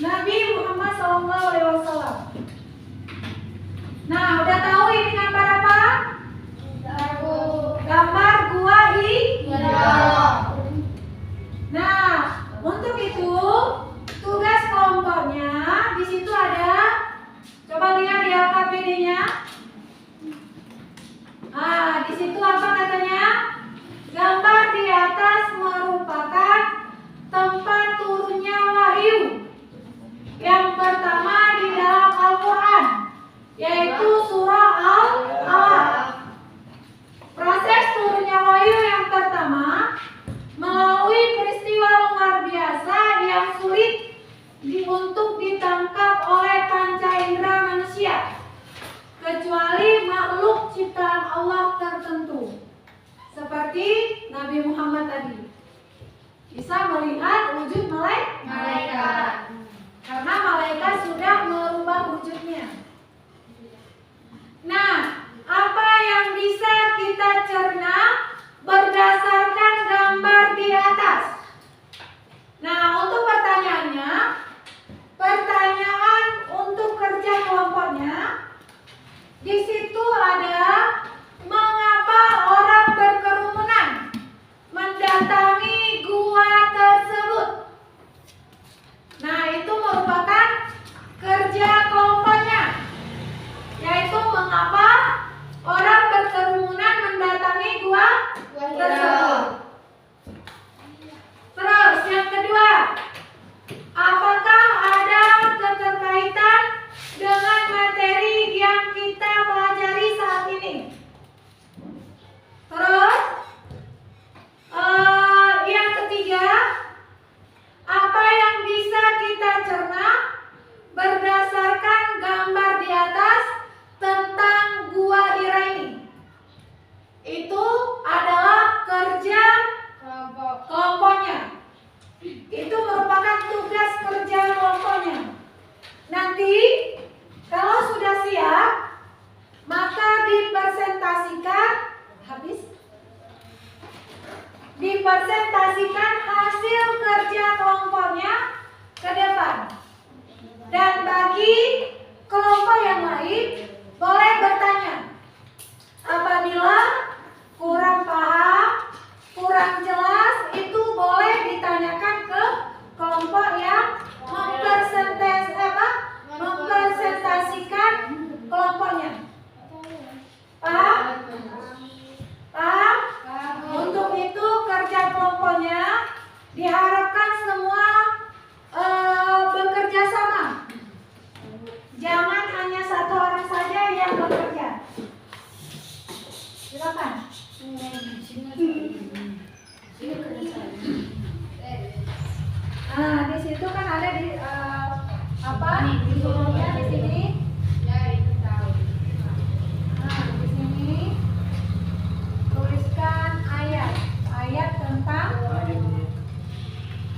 Nabi Muhammad SAW. Nah, udah tahu ini gambar apa? Gambar gua Hira. Nah, untuk itu tugas kelompoknya di situ ada. Coba lihat di LKPD-nya. Di situ apa katanya? Gambar di atas merupakan tempat turunnya wahyu. Yang pertama di dalam Al-Quran, yaitu surah Al-Alaq. Proses turunnya wahyu yang pertama melalui peristiwa luar biasa yang sulit untuk ditangkap oleh panca indera manusia, kecuali makhluk ciptaan Allah tertentu, seperti Nabi Muhammad tadi bisa melihat wujud malaikat, karena malaikat sudah merubah wujudnya. Nah, apa yang bisa kita cerna berdasarkan gambar di atas? Nah, untuk pertanyaan untuk kerja kelompoknya, di situ ada mengapa orang berkerumunan mendatangi gua tersebut. Nah, itu merupakan kerja kelompoknya, yaitu mengapa orang berkerumunan mendatangi gua tersebut. Terus yang kedua, apakah ada keterkaitan dengan materi yang kita pelajari saat ini? Terus yang ketiga, apa yang bisa kita cerna berdasarkan gambar di atas tentang gua Hira ini? Itu adalah kerja kelompoknya. Itu merupakan tugas kerja kelompoknya. Nanti kalau sudah siap, maka dipresentasikan hasil kerja kelompoknya ke depan. Dan bagi kelompok yang lain boleh bertanya. Apabila kurang paham, kurang jelas, itu boleh ditanyakan ke kelompok yang mempresentasikan kelompoknya. Paham? Paham? Untuk itu kerja kelompoknya diharapkan semua bekerja sama. Jangan hanya satu orang saja yang bekerja. Silakan. Nah, di situ kan ada di di bukunya di sini. Nah, di sini tuliskan ayat tentang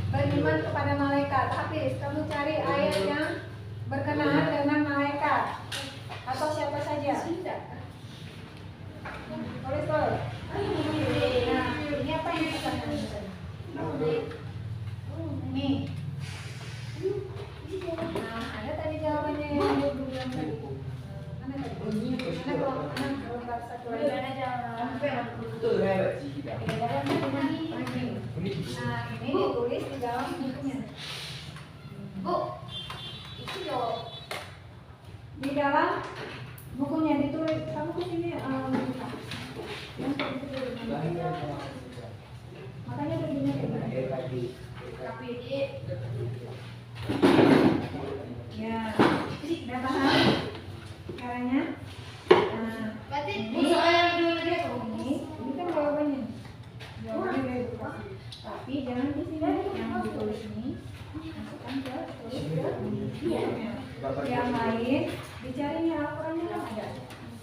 beriman kepada malaikat. Hafiz, kamu cari ayat yang berkenaan dengan malaikat atau siapa saja. Tulis. Nah, ini apa yang kita tuliskan? Nih. Nah, ada tadi jawabannya yang belum bilang tadi. Mana tadi? Mana kalau satu lagi? Betul kan, Pak Cik? Nah, ini ditulis di dalam bukunya. Bu, itu jawab. Di dalam bukunya ditulis. Kamu kesini makanya begini. Ya, udah paham caranya? Nah, ini kan jawabannya. Jawabannya dari buku. Tapi jangan di sini yang ditulis ini masukkan ke tulis ke bukunya. Yang lain dicarinya Al-Qurannya kan ada.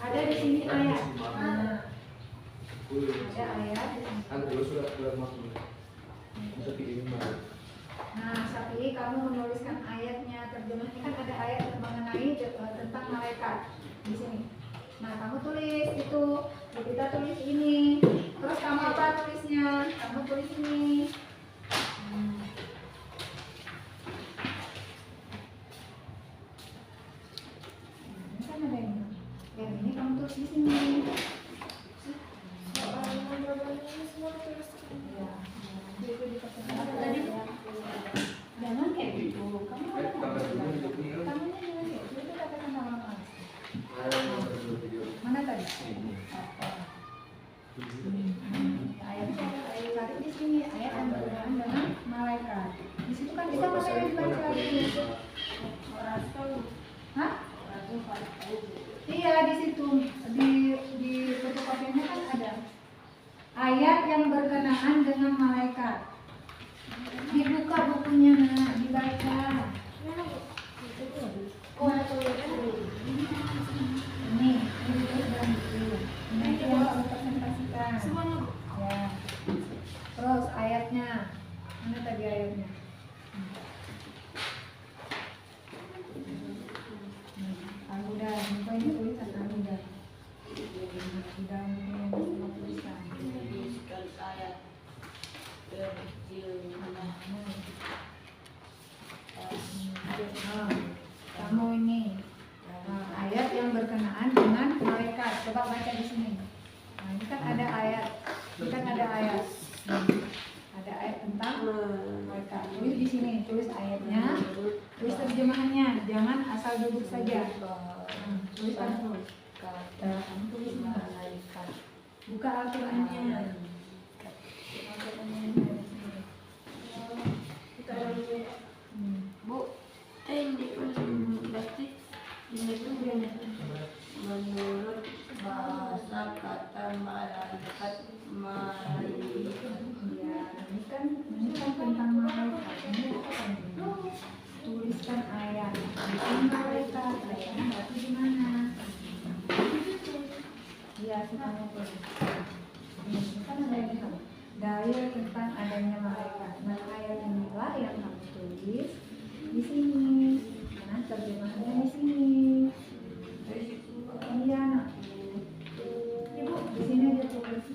Ada di sini ayat. Nah, ada ayat di sini. Nah, Syafi'i, kamu menuliskan ayatnya, terjemahnya kan ada ayat mengenai tentang malaikat di sini. Nah, kamu tulis itu. Kita tulis ini. Terus kamu apa tulisnya? Kamu tulis ini. Ini kan ada ini. Yang ini kamu tulis di sini. Ya. Jangan kayak gitu. Kamu ada kamu jangan kayak gitu. Itu katakan nama. Mana tadi? Ayat tarik di sini, ayat yang berkenaan dengan malaikat. Di situ kan kita masih ada dibaca lagi. Hah? Iya, di situ di fotokopiannya kan ada ayat yang berkenaan dengan malaikat. Dibuka bukunya, Nak, dibaca. Ini dalam buku. Ini yang kamu presentasikan. Ya. Terus ayatnya, mana tadi ayatnya? Al-Huda, muka ini tulisan Al-Huda. Di dalam buku yang semua tulisan. Kamu ini ayat yang berkenaan dengan malaikat. Coba baca di sini. Nah, ini kan ada ayat. Ini kan ada ayat. Ada ayat tentang malaikat. Tulis di sini, tulis ayatnya, tulis terjemahannya. Jangan asal duduk saja. Tuliskan terus. Kamu tulis malaikat. Buka Al-Qur'annya. Bu, ini berarti menurut bahasa kata malaikat Ya, ini kan tentang malaikat. Ini apa ini? Tuliskan ayat. Tuliskan malaikat. Ayatnya berarti di mana? Ya, kamu tulis. Ini kan ada yang bilang dalil tentang adanya malaikat. Nah, ayat inilah yang kamu tulis di sini. Nah, terjemahannya di sini. Iya, Nak. Ibu, di sini dia tulis.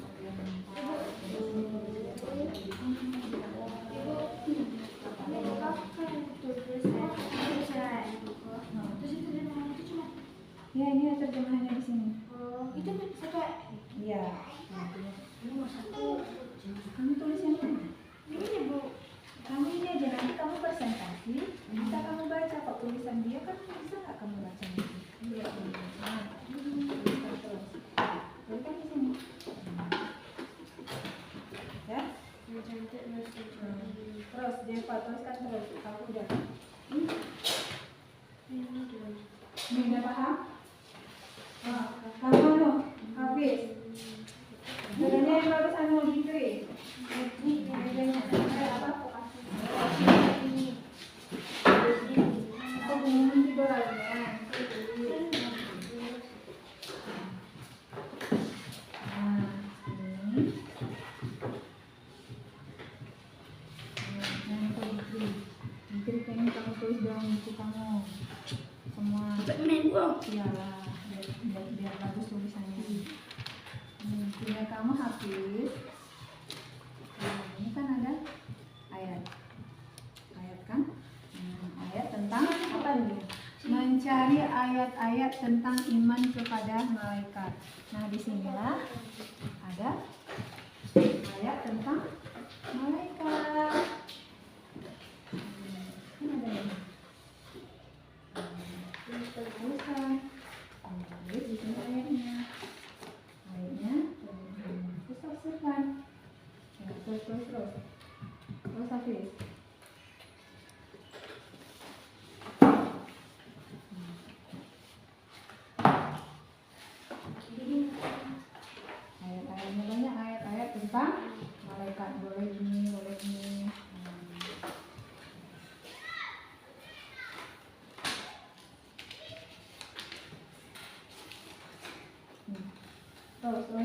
Ya, ini terjemahannya di sini. itu sampai Iya. Kamu tulis yang mana? ini Bu. Kamu ini aja, nanti kamu presentasi, bisa kamu baca kok tulisan dia kan bisa nggak kamu baca nanti? Iya. Nah, tuliskan terus. Tuliskan di sini. Ya. Terus Deva tuliskan terus. Kamu udah. Ini udah paham? Kamu anu habis. Bedanya yang bagus anu Fikri. Ini bedanya. Apa? Aku bingung juga lagunya. Nah, ini. Nah, itu Fikri. Fikri pengen kamu tulis dong buku kamu. Semua. Iyalah, biar bagus tulisannya. Bila kamu habis, ini kan ada ayat kan? Ayat tentang apa ini? Mencari ayat-ayat tentang iman kepada malaikat. Nah, disinilah ada ayat tentang malaikat. Ini ada ini. Tulisan. Tulis di sini ayatnya. Ayatnya terus tafsirkan. Ya, terus. Terus habis. Ayat-ayatnya banyak, ayat-ayat tentang malaikat. Boleh ini, boleh ini.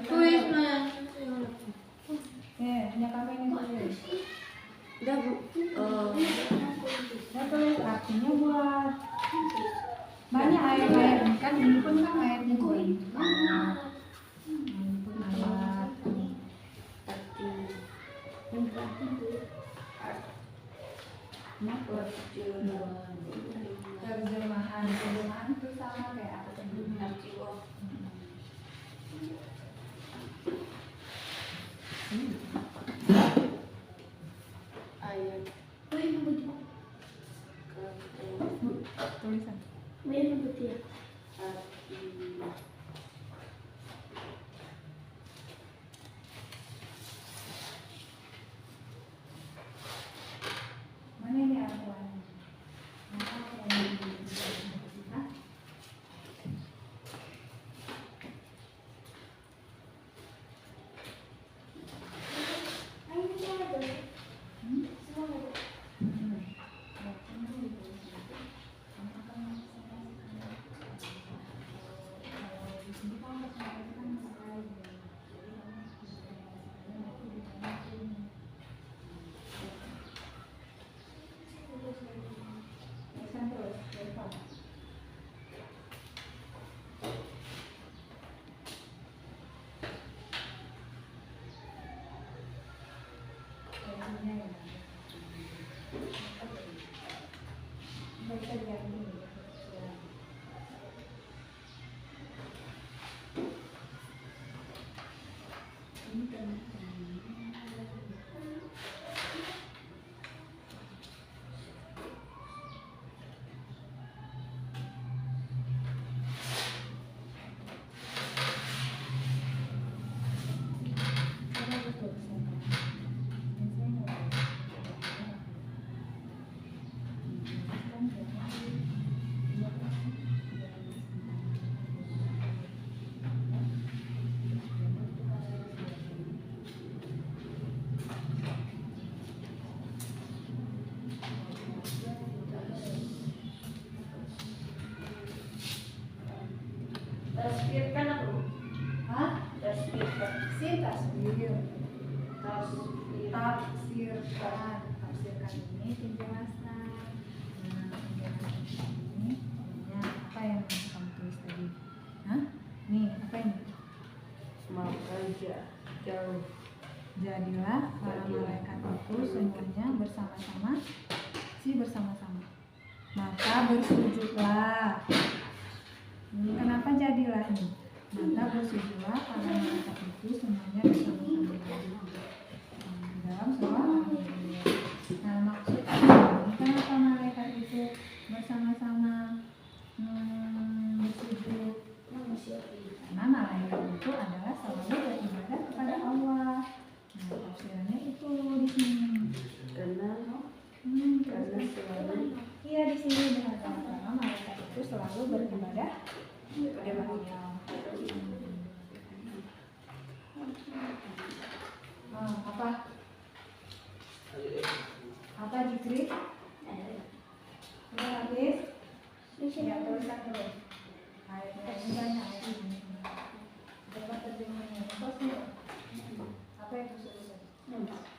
Tulis mana? Punya kamu ini tulis. Udah Bu. Nah, tulis artinya buat banyak ayat-ayat kan ini pun kan ayatnya juga. Tasbihkan apa? Hah? Tasbihkan. Tasbih. Tasbihkan. Tafsirkan ini penjelasan. Nah, penjelasan ini punya apa yang kamu tulis tadi? Hah? Nih, apa ini? Maka jauh. Jadilah para malaikat itu semuanya bersama-sama, bersama-sama. Maka bersujudlah. Kenapa jadilah ini? Maka bersujudlah para malaikat itu semuanya bersama-sama. Dalam surah Al-Anbiya. Nah, maksudnya kenapa malaikat itu bersama-sama bersujud? Karena malaikat itu adalah selalu beribadah kepada Allah. Nah, tafsirannya itu di sini. Karena selalu Iya, di sini benar, karena malaikat itu selalu beribadah kepada Allah. Apa? Apa Jikri? Sudah habis? Ya, tuliskan dulu. Ayat ini banyak ayat ini. Coba terjemahannya. Apa itu tulisan?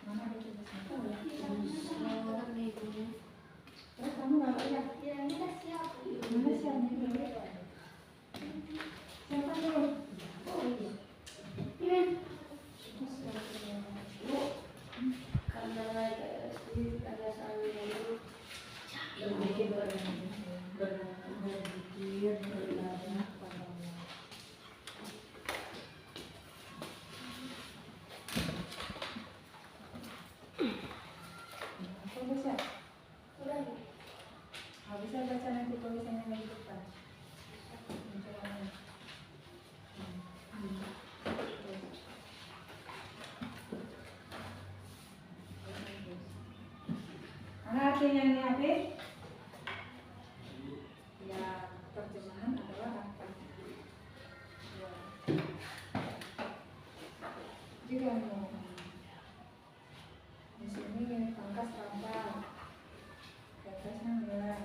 Mana itu tulisan? Terus kamu nggak lihat? Mana siapnya? Siapa dulu? Bisa baca nanti tulisannya lagi depan. Mana artinya ini apa? Ya, terjemahan adalah apa? Ya. Jika mau di sini pangkas rambang, di atasnya merah.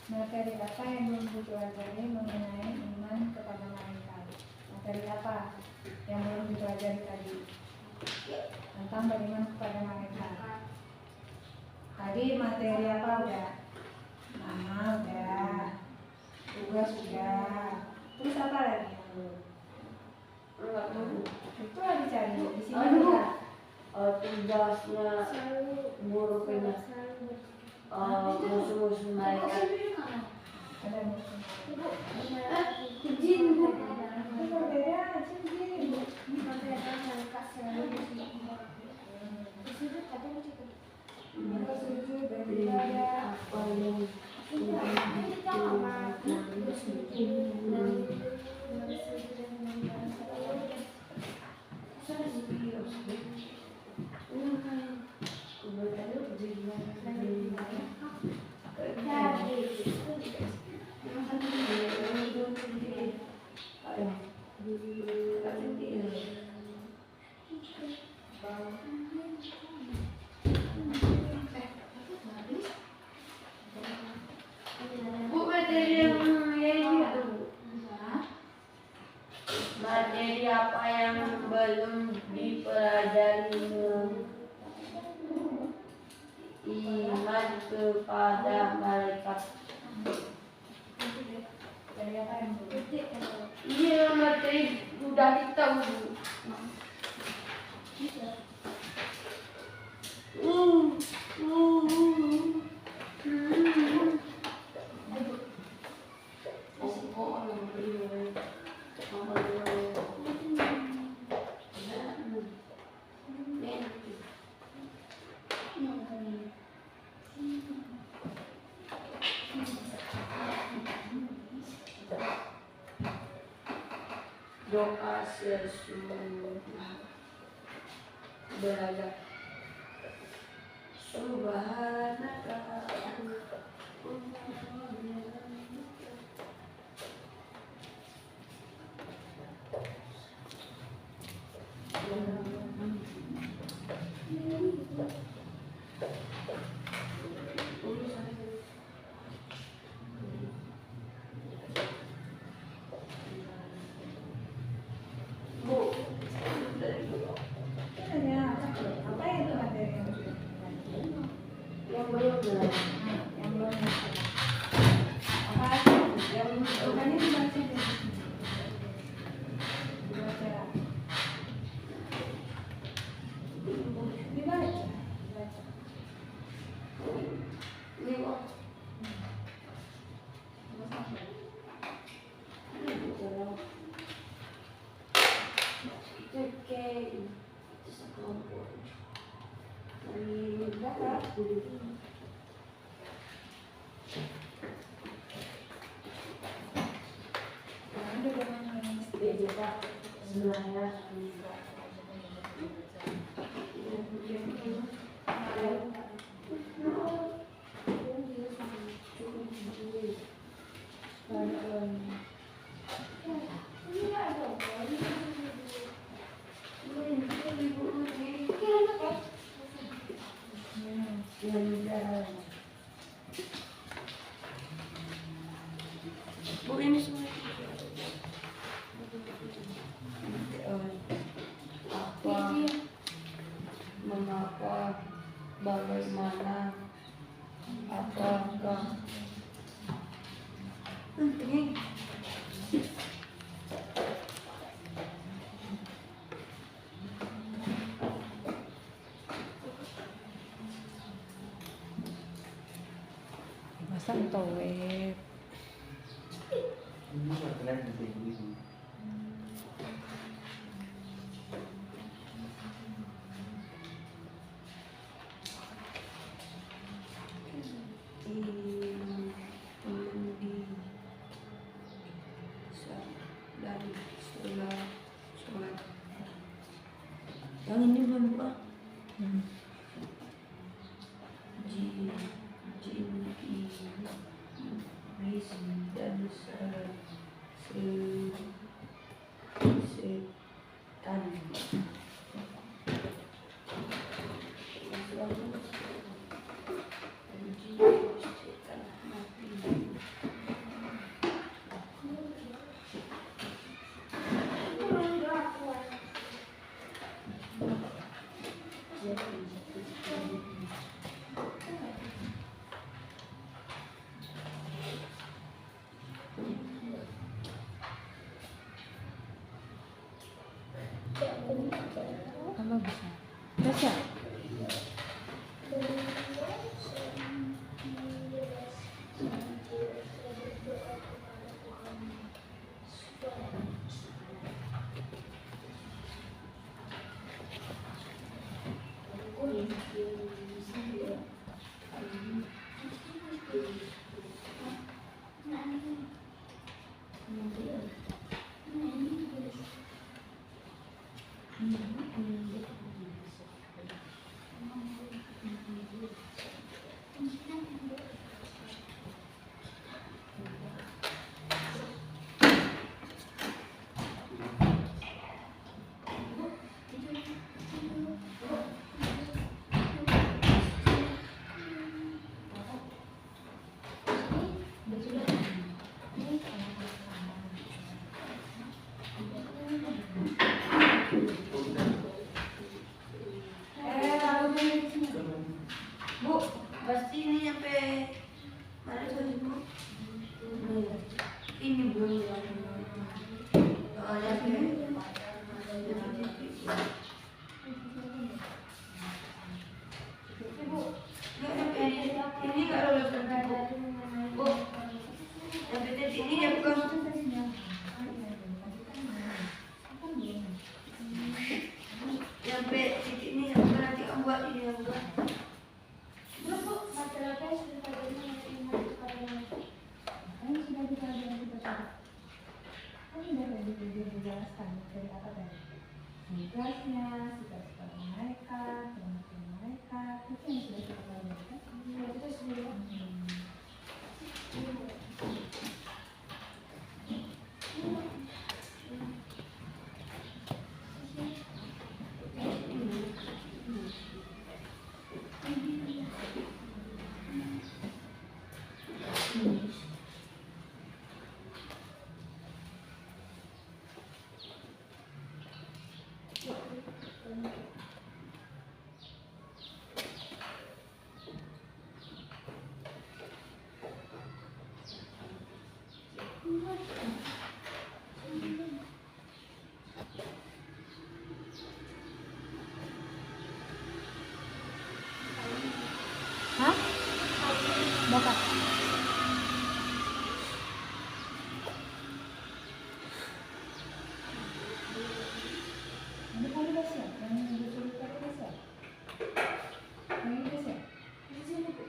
Materi apa yang belum dipelajari mengenai iman kepada malaikat? Materi apa yang belum dipelajari tadi tentang beriman kepada malaikat? Tadi materi apa udah? Nama udah, tugas sudah. Terus apa lagi yang belum? Itu lagi cari di sini udah. Tugasnya muruhnya musuh-musuh malaikat. Ada musuh. Jin bu. Itu beda, jin. Sujud dan beribadah. Apa yang kepada malaikat. Ini materi udah hitam. Doa sesudah berada. Subhanaka Apa itu materi yang belum jelas. yang belum apa yang bukannya dibaca dibaca. Ini kok itu kayak sekelompok. Ini berapa? Beda sebelahnya. Bu ini semua apa, mengapa, bagaimana, apakah, ini Masang towet. Ini kalian nanti ini. dari sholat. Yang ini belum buka. Dan setan. Apa bisa? Baca. Pasti ini sampai mana tadi Bu? Ini belum ya. Oh, ya ini. Ini kalau Bu, sampai titik ini ya bukan? Sampai titik ini yang nanti kamu buat ini ya bukan? Belum Bu, materialnya sudah tadi ini sudah kita kan sudah dijelaskan dari apa tadi tugasnya, sifat-sifat mereka, kemampuan mereka, itu yang sudah kita pelajari kan? Iya, itu sudah. Hah? Bapak. Ini kan udah siap, yang udah cerita udah siap. Yang ini udah siap. Di sini Bu.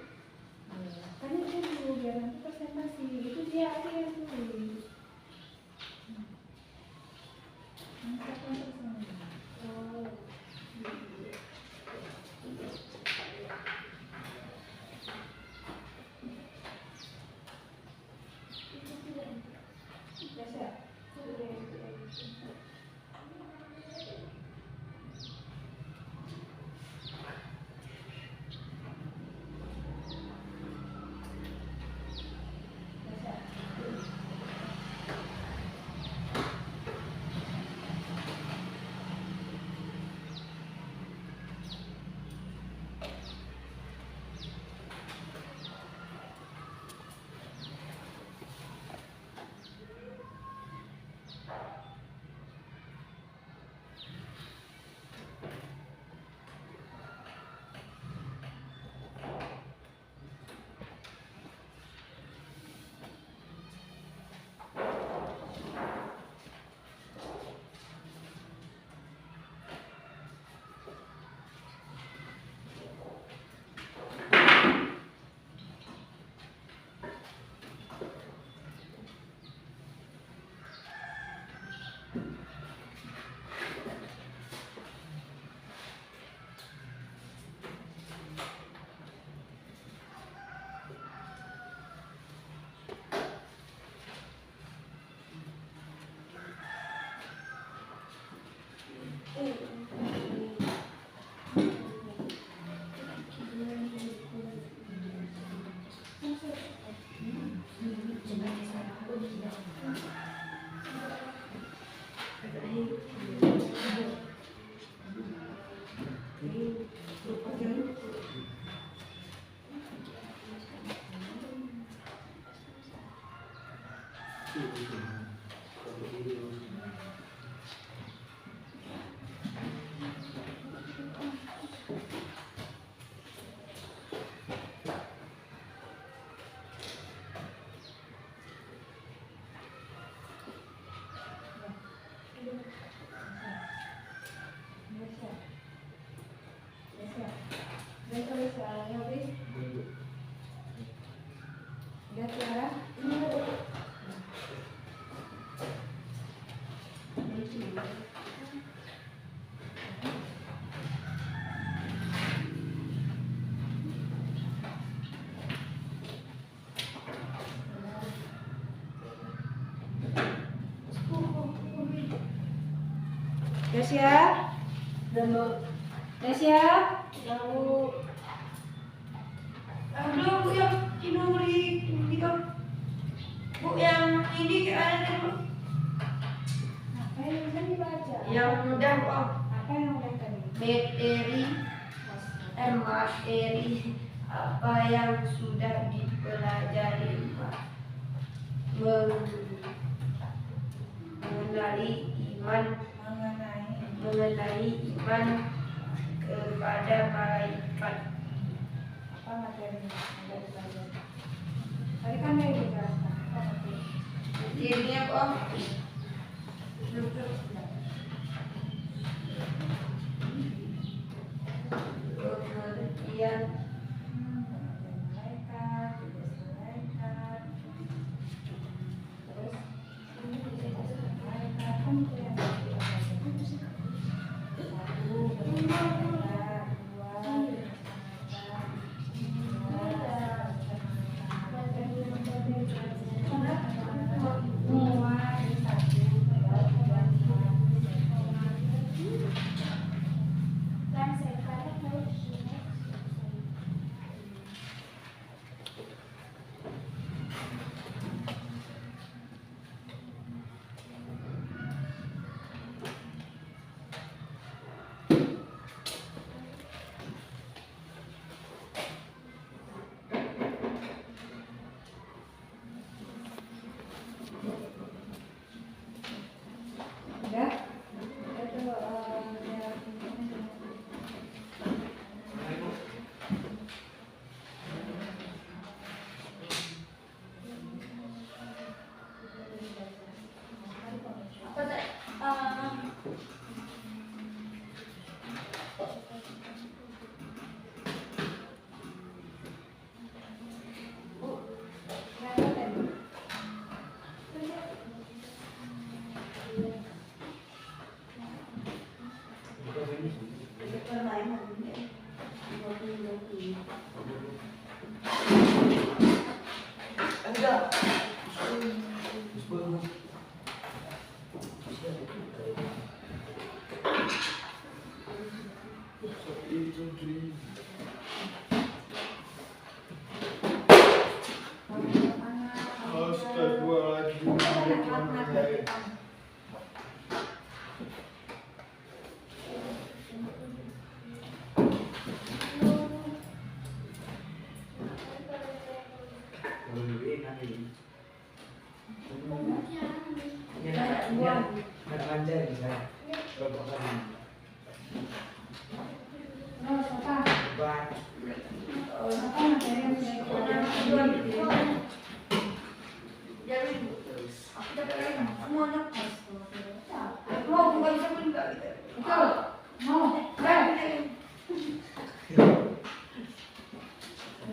Kan itu dulu biar nanti presentasi itu dia aja yang tulis. Nanti aku yang presentasi. Oh. Udah siap. Udah Tiara? Udah siap? Udah siap? Lalu Aduh, Bu yang nomor tiga. Bu yang ini ada dulu. apa yang bisa dibaca? Yang mudah Bu. Apa yang udah tadi? Materi, materi, apa yang sudah dipelajari, mengenai iman kepada malaikat. Apa materinya? Tadi kan dia dijelaskan. Apa materi? Materinya kok pengertian Malaikat, tugas malaikat. Terus malaikat kan itu yang satu, bermalaikat, udah itu apa teh? Enggak.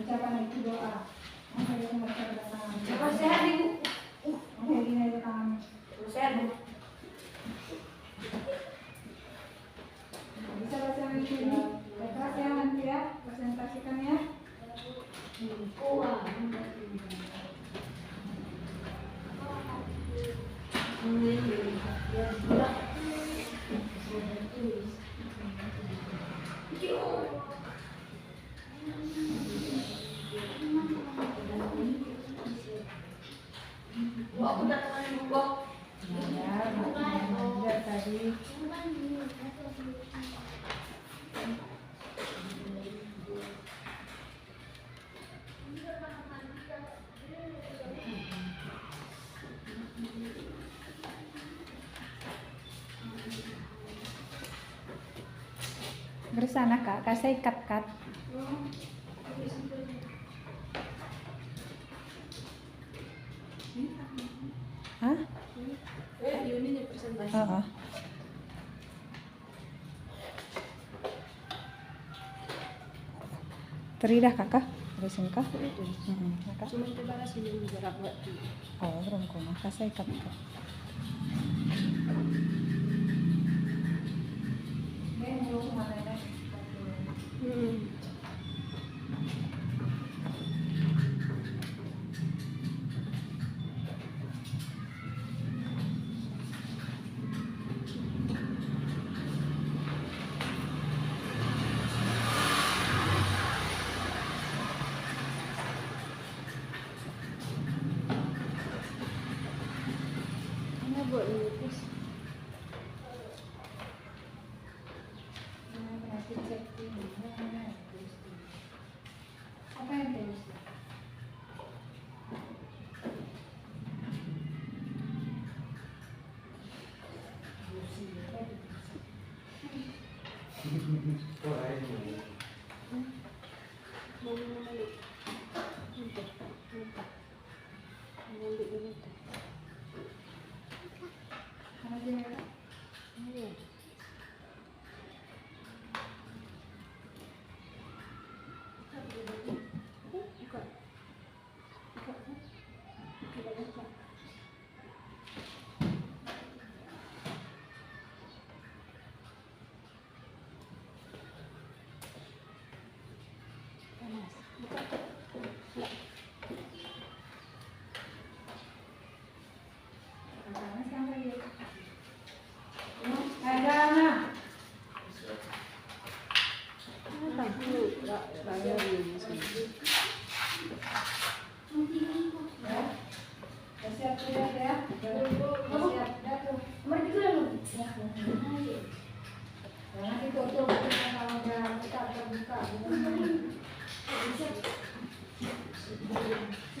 ucapan itu doa. Masa dia membaca pada tangan. Siapa sehat ibu? Oke, gini aja tangannya. Sehat bu. Bisa baca itu ini. Keras ya nanti ya, presentasikan ya. Aku datang ibu. Ya, belajar tadi. Bersana kak, saya ikat-kat. Hah? Ini presentasi. Teridah kakak, terusin kak. Kakak. Cuma kita kasih jarak waktu. Oh, belum kok. Kakak saya ikat. Ini buat lupus. Penyakit cek ini.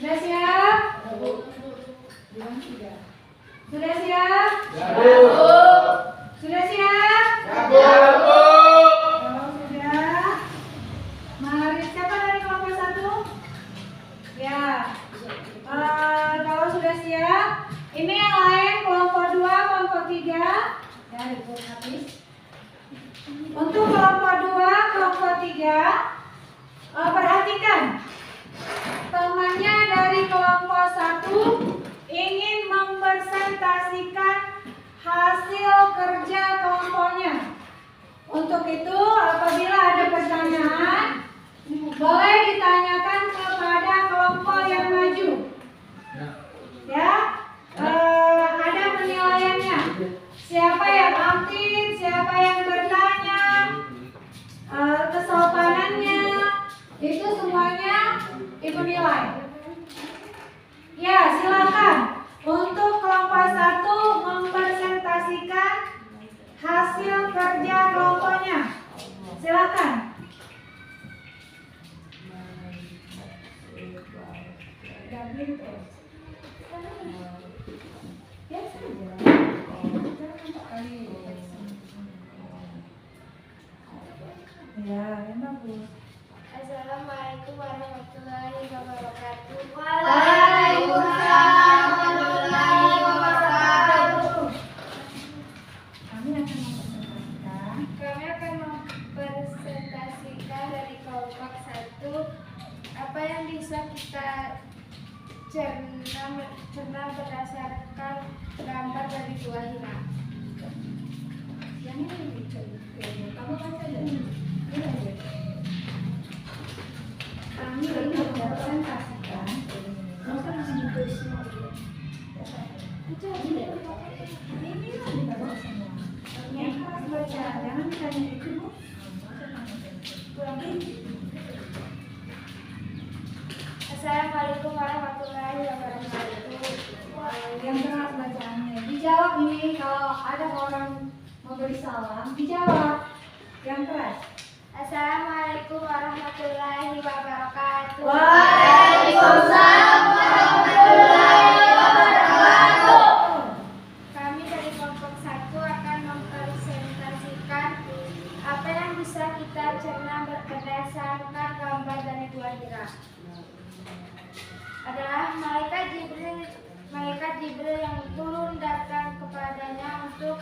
Sudah siap? Sudah siap? Sudah siap? Kalau sudah, mari siapa dari kelompok 1? Ya. Kalau sudah siap, ini yang lain kelompok 2, kelompok 3. Ya, ribut habis. Untuk kelompok 2, kelompok 3, perhatikan. Temannya dari kelompok 1 ingin mempresentasikan hasil kerja kelompoknya. Untuk itu, apabila ada pertanyaan, boleh ditanyakan kepada kelompok yang maju. Ya, ada penilaiannya. Siapa yang aktif, siapa yang bertanya, kesopanannya, itu semuanya Ibu nilai. Ya, silakan. Untuk kelompok 1 mempresentasikan hasil kerja kelompoknya. Silakan. Ya, yang bagus. Assalamualaikum warahmatullahi wabarakatuh. Waalaikumsalam warahmatullahi wabarakatuh. Kami akan mempresentasikan dari kelompok 1 apa yang bisa kita cerna berdasarkan gambar dari buah hina. Yang ini kamu baca ya? Kami ingin mempresentasikan jangan ditanya itu. Assalamualaikum warahmatullahi wabarakatuh. Yang keras bacaannya. Dijawab ini kalau ada orang mau beri salam, dijawab yang keras. Assalamualaikum warahmatullahi wabarakatuh. Waalaikumsalam warahmatullahi wabarakatuh. Kami dari kelompok 1 akan mempresentasikan apa yang bisa kita cerna berdasarkan gambar dari buah hira. Adalah malaikat Jibril yang turun datang kepadanya untuk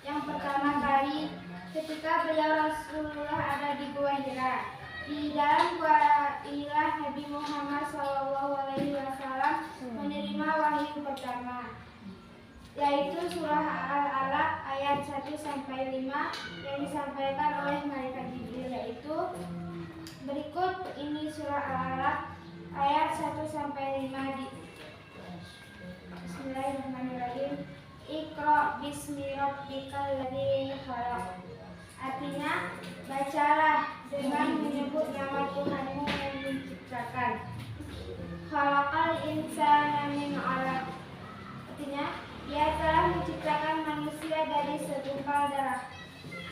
yang pertama kali ketika beliau Rasulullah ada di Gua Hira. Di dalam gua inilah Nabi Muhammad SAW menerima wahyu pertama, yaitu surah Al-Alaq ayat 1-5 yang disampaikan oleh malaikat Jibril, yaitu berikut ini surah Al-Alaq ayat 1-5 di Bismillahirrahmanirrahim. Iqra bismi rabbikal ladzi khalaq. Artinya, bacalah dengan menyebut nama Tuhanmu yang menciptakan. Khalaqal insana min 'alaq. Artinya, Dia telah menciptakan manusia dari segumpal darah.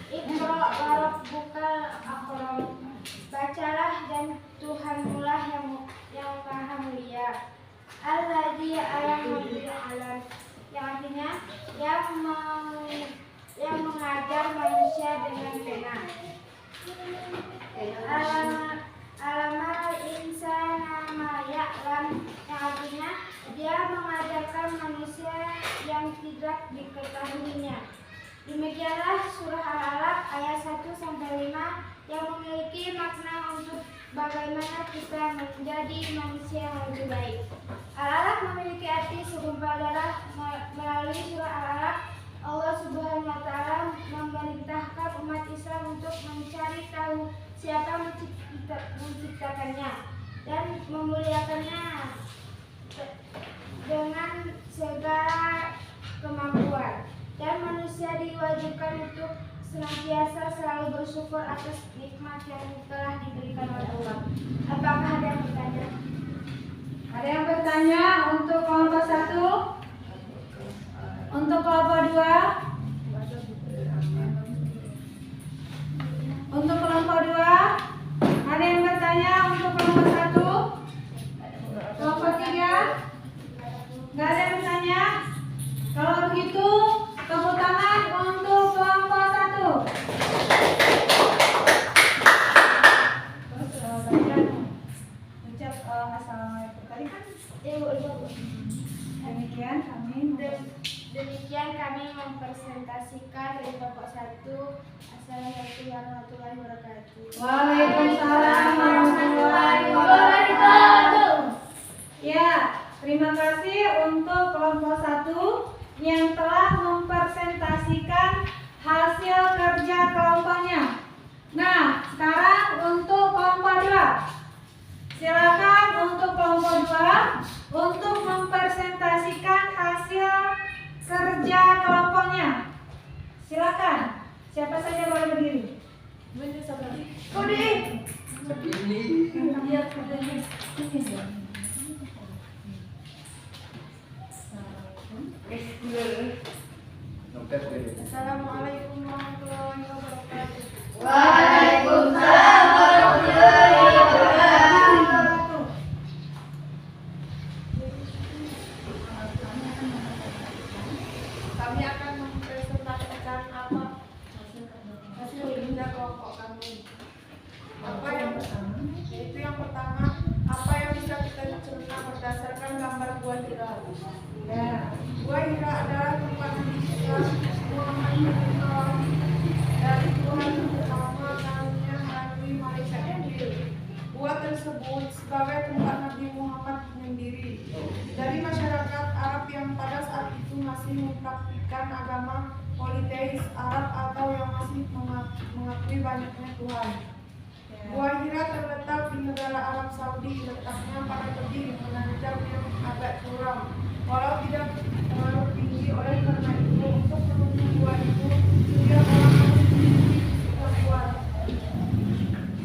Iqra wa rabbukal akram. Bacalah dan Tuhanmu lah yang maha mulia. Alladzi 'allama bil qalam. Yang artinya yang yang mengajar manusia dengan pena. Alamal insana ma ya'lam, yang artinya dia mengajarkan manusia yang tidak diketahuinya. Demikianlah surah Al-Alaq ayat 1-5 yang memiliki makna untuk bagaimana kita menjadi manusia yang lebih baik. Al-Alaq memiliki arti segumpal darah. Melalui surah Al-Alaq, Allah Subhanahu wa Ta'ala memerintahkan umat Islam untuk mencari tahu siapa menciptakannya dan memuliakannya dengan segala kemampuan, dan manusia diwajibkan untuk senantiasa selalu bersyukur atas nikmat yang telah diberikan oleh Allah. Apakah ada yang bertanya? Ada yang bertanya untuk kelompok 1? Untuk kelompok 2? Untuk kelompok 2? Ada yang bertanya untuk kelompok 1? Kelompok 3? Nggak ada yang bertanya? Kalau begitu, tepuk tangan untuk kelompok 1. Terus ucap assalamualaikum. Tadi kan Demikian kami mempresentasikan dari kelompok 1. Assalamualaikum warahmatullahi wabarakatuh. Waalaikumsalam warahmatullahi wabarakatuh. Ya, terima kasih untuk kelompok 1 yang telah mempresentasikan hasil kerja kelompoknya. Nah, sekarang untuk kelompok 2. Silakan untuk kelompok 2 untuk mempresentasikan hasil kerja kelompoknya. Silakan. Siapa saja boleh berdiri. Berdiri. Assalamualaikum warahmatullahi wabarakatuh. Waalaikumsalam warahmatullahi wabarakatuh. Kami akan mempresentasikan hasil kerja kelompok kami. Yaitu yang pertama, apa yang bisa kita cerna berdasarkan gambar buah hira. Buah hira adalah tempat Islam Muhammad dari Tuhan pertama kalinya melalui malaikat Jibril. Buah tersebut sebagai tempat Nabi Muhammad menyendiri dari masyarakat Arab yang pada saat itu masih mempraktikkan agama politeis Arab atau yang masih mengakui banyaknya Tuhan. Buah Hira terletak di negara Arab Saudi, letaknya pada tebing menanjak yang agak curam. Walau tidak terlalu tinggi, oleh karena itu untuk menuju buah itu setiap orang harus memiliki kuat.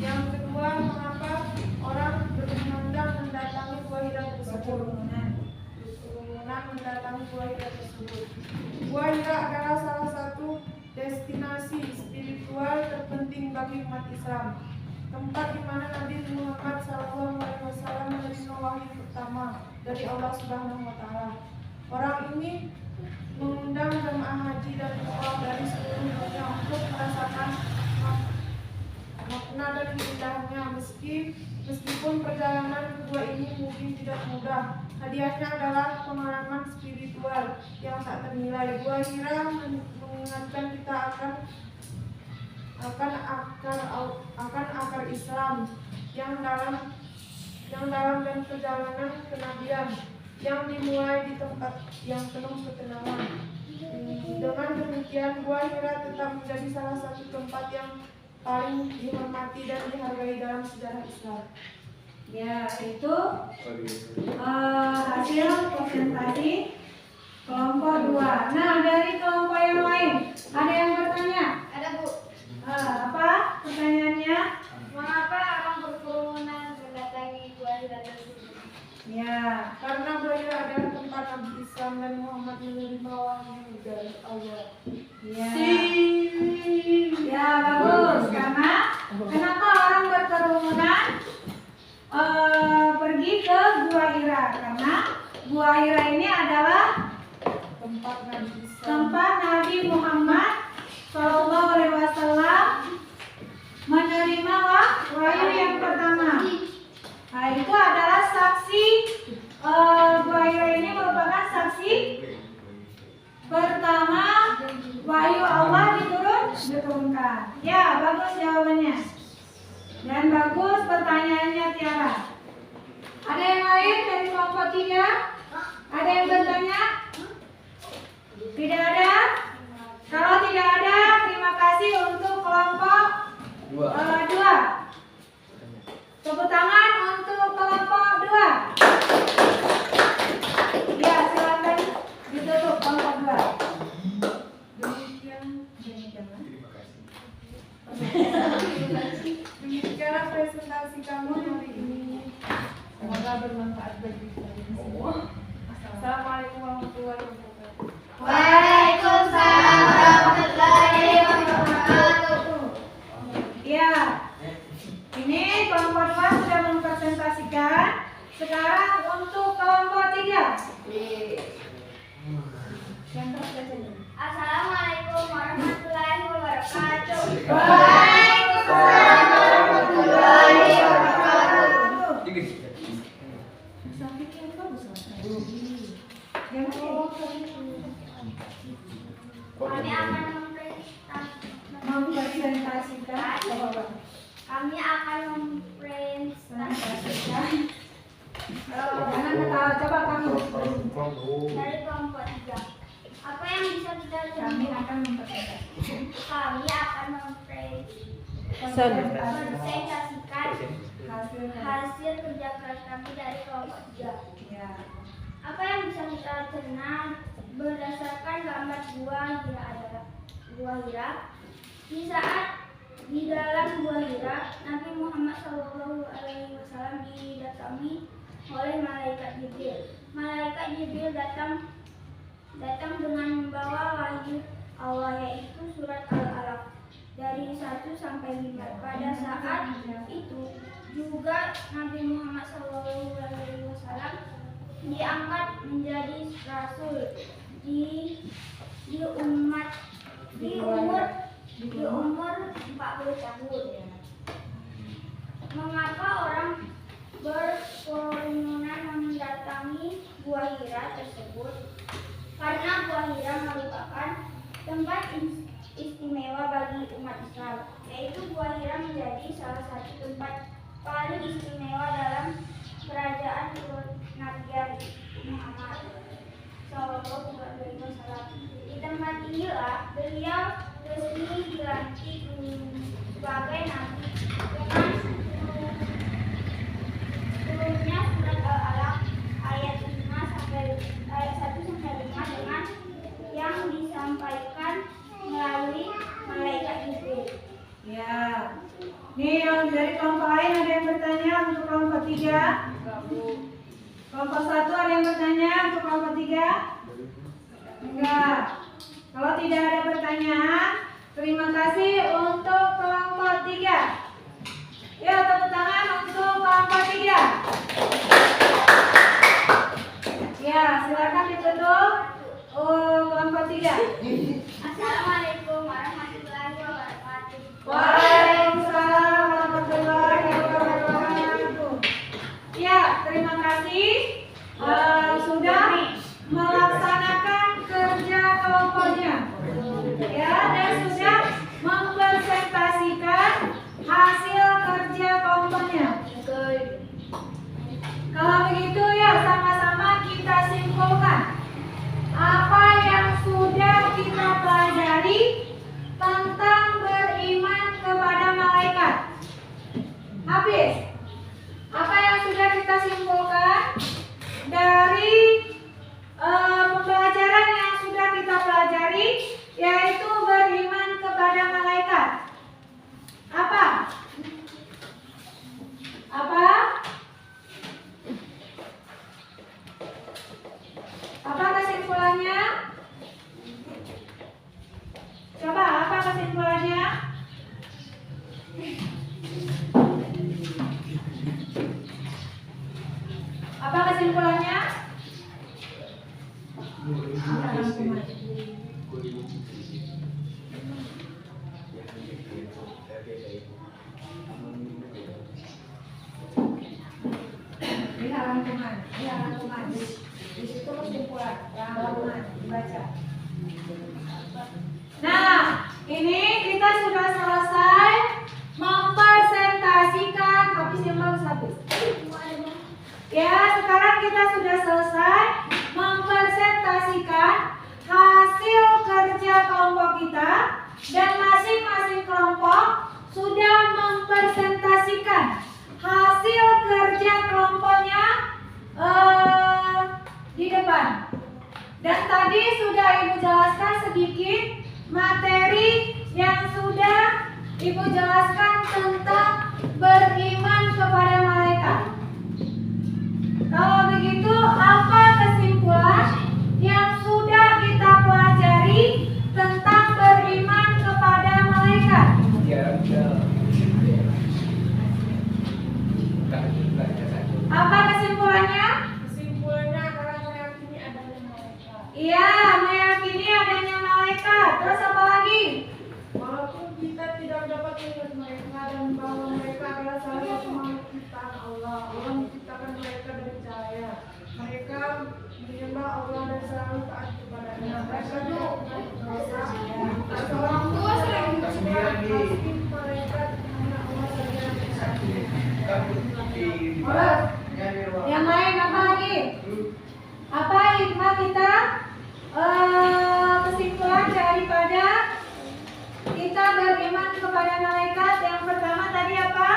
Yang kedua, mengapa orang berkenan mendatangi buah Hira tersebut? Mendatangi buah Hira tersebut. Buah Hira adalah salah satu destinasi spiritual terpenting bagi umat Islam. Tempat di mana Nabi Muhammad SAW menerima wahyu pertama dari Allah Subhanahu wa Ta'ala. Orang ini mengundang jemaah haji dan umrah dari seluruh dunia untuk merasakan makna dan indahnya. Meskipun perjalanan kedua ini mungkin tidak mudah, hadiahnya adalah pengalaman spiritual yang tak ternilai. Buah Hira mengingatkan kita akan akar Islam yang dalam dan perjalanan kenabian yang dimulai di tempat yang penuh ketenangan. Dengan demikian, Buah Hira tetap menjadi salah satu tempat yang paling dihormati dan dihargai dalam sejarah Islam. Ya, itu hasil presentasi kelompok 2. Nah, dari kelompok yang lain, ada yang bertanya? Ada, Bu. Apa pertanyaannya? Mengapa orang berkerumunan mendatangi Buah Hira tersebut? Ya, Karena Buah Hira adalah tempat Nabi Islam dan Muhammad menerima wahyu dari Allah. ya, ya bagus. Karena kenapa orang berkerumunan pergi ke Gua Hira? Karena Gua Hira ini adalah Tempat Nabi Islam. tempat Nabi Muhammad Sallallahu Alaihi Wasallam menerima wahyu yang pertama. Nah, itu adalah saksi. Wahyu ini merupakan saksi pertama wahyu Allah diturunkan. Ya, bagus jawabannya. Dan bagus pertanyaannya Tiara. Ada yang lain dari kelompok 3? Ada yang bertanya? Tidak ada? Kalau tidak ada, terima kasih untuk kelompok 2. Tepuk tangan untuk kelompok 2. Ya, silakan ditutup kelompok 2. Demikianlah presentasi kamu hari ini. Semoga bermanfaat bagi kalian semua. Assalamualaikum warahmatullahi wabarakatuh. Waalaikumsalam warahmatullahi wabarakatuh. Ya, ini kelompok 2 sudah mempresentasikan. Sekarang untuk kelompok 3. Assalamualaikum warahmatullahi wabarakatuh. Waalaikumsalam warahmatullahi wabarakatuh. Kami akan mempresentasikan. Kami akan mempresentasikan Jangan ketawa, coba kamu. dari kelompok 3. Apa yang bisa kita Kami akan mempresentasikan. Kami akan mempresentasikan hasil kerja keras kami dari kelompok 3. Ya. Apa yang bisa kita cerna berdasarkan gambar buah hira adalah buah hira. Di dalam buah hira, Nabi Muhammad SAW didatangi oleh malaikat Jibril. Malaikat Jibril datang dengan membawa wahyu Allah, yaitu surat Al-Alaq dari 1 sampai 5. Pada saat itu juga Nabi Muhammad SAW diangkat menjadi rasul di umur 40 tahun. Mengapa orang berkerumunan mendatangi buah hira tersebut? Karena buah hira merupakan tempat istimewa bagi umat Islam, yaitu buah hira menjadi salah satu tempat paling istimewa dalam kerajaan Nabi Muhammad SAW. Di tempat inilah beliau resmi dilantik sebagai nabi dengan turunnya surat Al-Alaq ayat 1 sampai 5 dengan yang disampaikan melalui malaikat Jibril. Ya. Nih yang dari kelompok lain ada yang bertanya untuk kelompok 3? Kelompok 1 ada yang bertanya untuk kelompok 3? Enggak. Kalau tidak ada pertanyaan, terima kasih untuk kelompok 3. Ya, tepuk tangan untuk kelompok 3. Ya, silakan ditutup kelompok 3. Assalamualaikum warahmatullahi wabarakatuh. Waalaikumsalam warahmatullahi wabarakatuh. Ya, terima kasih sudah melaksanakan kerja kelompoknya. Ya, dan sudah mempresentasikan hasil kerja kelompoknya. Kalau begitu ya sama-sama kita simpulkan apa yang sudah kita pelajari tentang beriman kepada malaikat. Habis. Apa yang sudah kita simpulkan dari pembelajaran yang sudah kita pelajari, yaitu beriman kepada malaikat. Apa? Apa? Apa kesimpulannya? Coba, apa kesimpulannya? Apa kesimpulannya? Lihat rangkuman. Di situ kesimpulan, rangkuman dibaca. Nah, ini kita sudah selesai mempresentasikan habis. Ya, sekarang kita sudah selesai mempresentasikan hasil kerja kelompok kita dan masing-masing kelompok sudah mempresentasikan hasil kerja kelompoknya di depan. Dan tadi sudah Ibu jelaskan sedikit materi yang sudah Ibu jelaskan tentang beriman kepada malaikat. Kalau begitu, apa kesimpulan yang sudah kita pelajari tentang beriman kepada malaikat? Apa kesimpulannya? Kesimpulannya adalah meyakini adanya malaikat. Iya, meyakini adanya malaikat. Terus apa lagi? Walaupun kita tidak dapat melihat mereka dan bahwa mereka adalah salah satu makhluk ciptaan Allah. Allah menciptakan mereka dari cahaya. Mereka menyembah Allah dan selalu taat kepadanya. Mereka juga berdosa. Seorang tua sering bersuara pasti mereka hanya Allah saja yang bisa. Yang lain apa lagi? Apa hikmah kita? Kesimpulan daripada kita beriman kepada malaikat. Yang pertama tadi apa?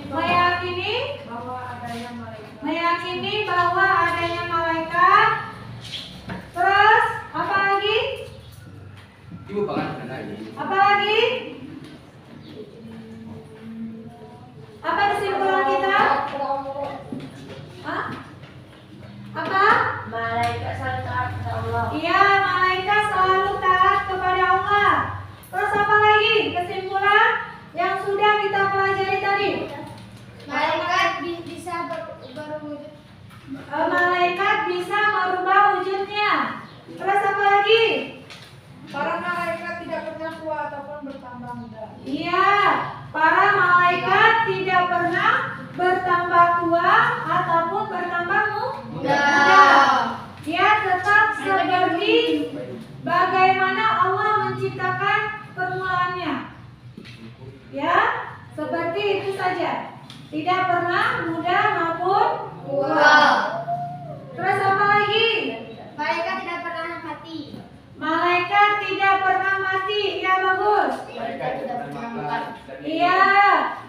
Meyakini bahwa adanya malaikat. Meyakini bahwa adanya malaikat. Terus apa lagi? Ibu banget lagi. Apa lagi? Apa kesimpulan kita? Hah? Apa? Malaikat selalu taat kepada Allah. Iya, malaikat selalu taat kepada Allah. Terus apa lagi? Kesimpulan yang sudah kita pelajari tadi. Malaikat bisa berwujud. Malaikat bisa merubah wujudnya. Terus apa lagi? Para malaikat tidak pernah tua ataupun bertambah muda. Iya, para malaikat tidak pernah bertambah tua ataupun bertambah muda. Dia tetap seperti bagaimana Allah menciptakan permulaannya. Ya, seperti itu saja. Tidak pernah muda maupun tua. Terus apa lagi? Malaikat tidak pernah mati. Malaikat tidak pernah mati. Ya, bagus. Malaikat tidak pernah makan. Iya,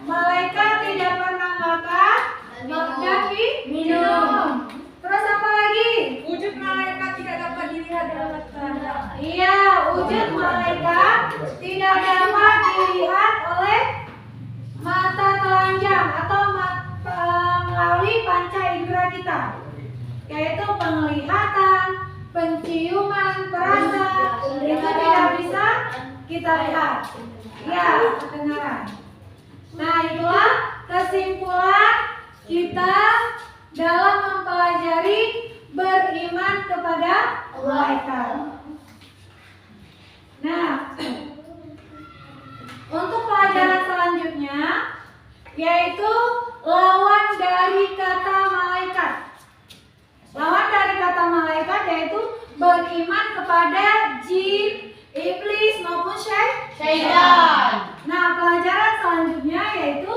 malaikat tidak pernah makan dan minum. Terus apa lagi? Wujud malaikat tidak dapat dilihat dengan mata. Iya, wujud malaikat tidak dapat dilihat oleh mata telanjang atau melalui panca indera kita, yaitu penglihatan, penciuman, perasa, itu tidak bisa kita lihat. Ya, pendengaran. Nah, itulah kesimpulan kita dalam mempelajari beriman kepada malaikat. Nah, untuk pelajaran selanjutnya yaitu lawan dari kata malaikat. Lawan dari kata malaikat yaitu beriman kepada jin, iblis maupun syaitan. Nah, pelajaran selanjutnya yaitu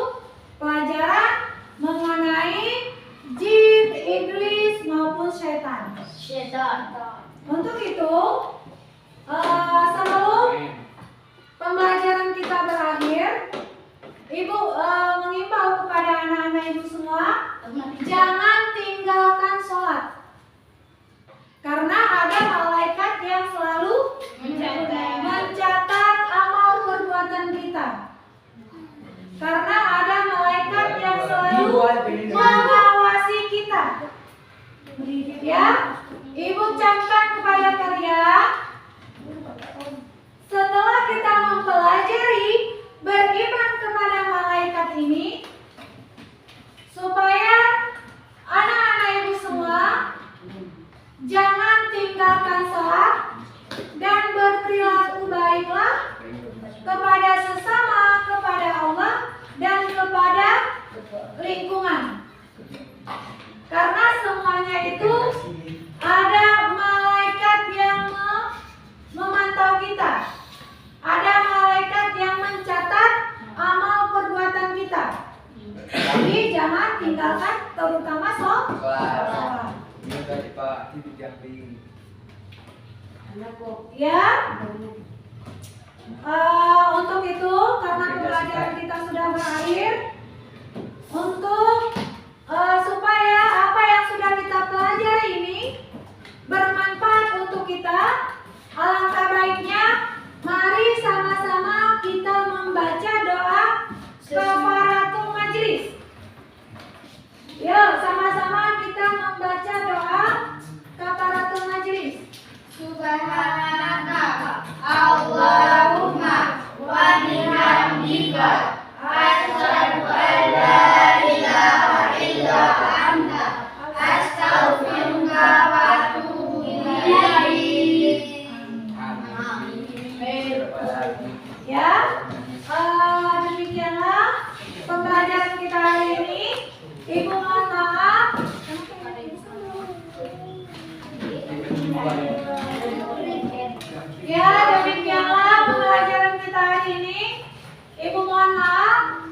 pelajaran mengenai jin, iblis maupun syaitan. Untuk itu, sebelum pembelajaran kita berakhir, Ibu mengimbau kepada anak-anak Ibu semua, jangan tinggalkan sholat. Karena ada malaikat yang selalu mencatat amal perbuatan kita. Karena ada malaikat yang selalu mengawasi kita. Ya, Ibu camkan kepada kalian, setelah kita mempelajari beriman kepada malaikat ini, supaya anak-anak Ibu semua jangan tinggalkan sholat dan berperilaku baiklah kepada sesama terutama sholat. Ini tadi Pak Ibu Jambi. Ya. Untuk itu karena pembelajaran kita sudah berakhir, untuk supaya apa yang sudah kita pelajari ini bermanfaat untuk kita, alangkah baiknya mari sama-sama kita membaca doa kafaratul majlis. Yuk, sama-sama kita membaca doa kafaratul majlis. Subhanaka Allahumma wa bihamdika asyhadu an la ilaha illa anta astaghfiruka wa atubu ilaik. Ya, demikianlah pembelajaran kita hari ini. Ibu mohon maaf. Ya, demikianlah pembelajaran kita hari ini. Ibu mohon maaf.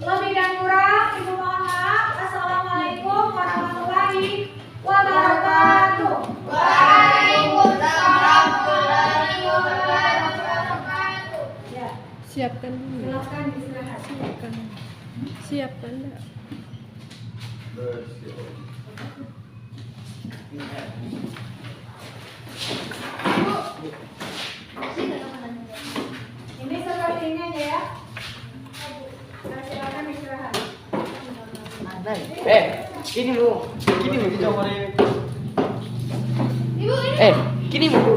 Lebih dan kurang, Ibu mohon maaf. Assalamualaikum warahmatullahi wabarakatuh. Waalaikumsalam warahmatullahi wabarakatuh. Ya, Siapkan dulu. silakan istirahat. Siapkan enggak? Ini seperti ini aja ya. Nah, silakan istirahat. Gini lu. Gini lu. Gini lu.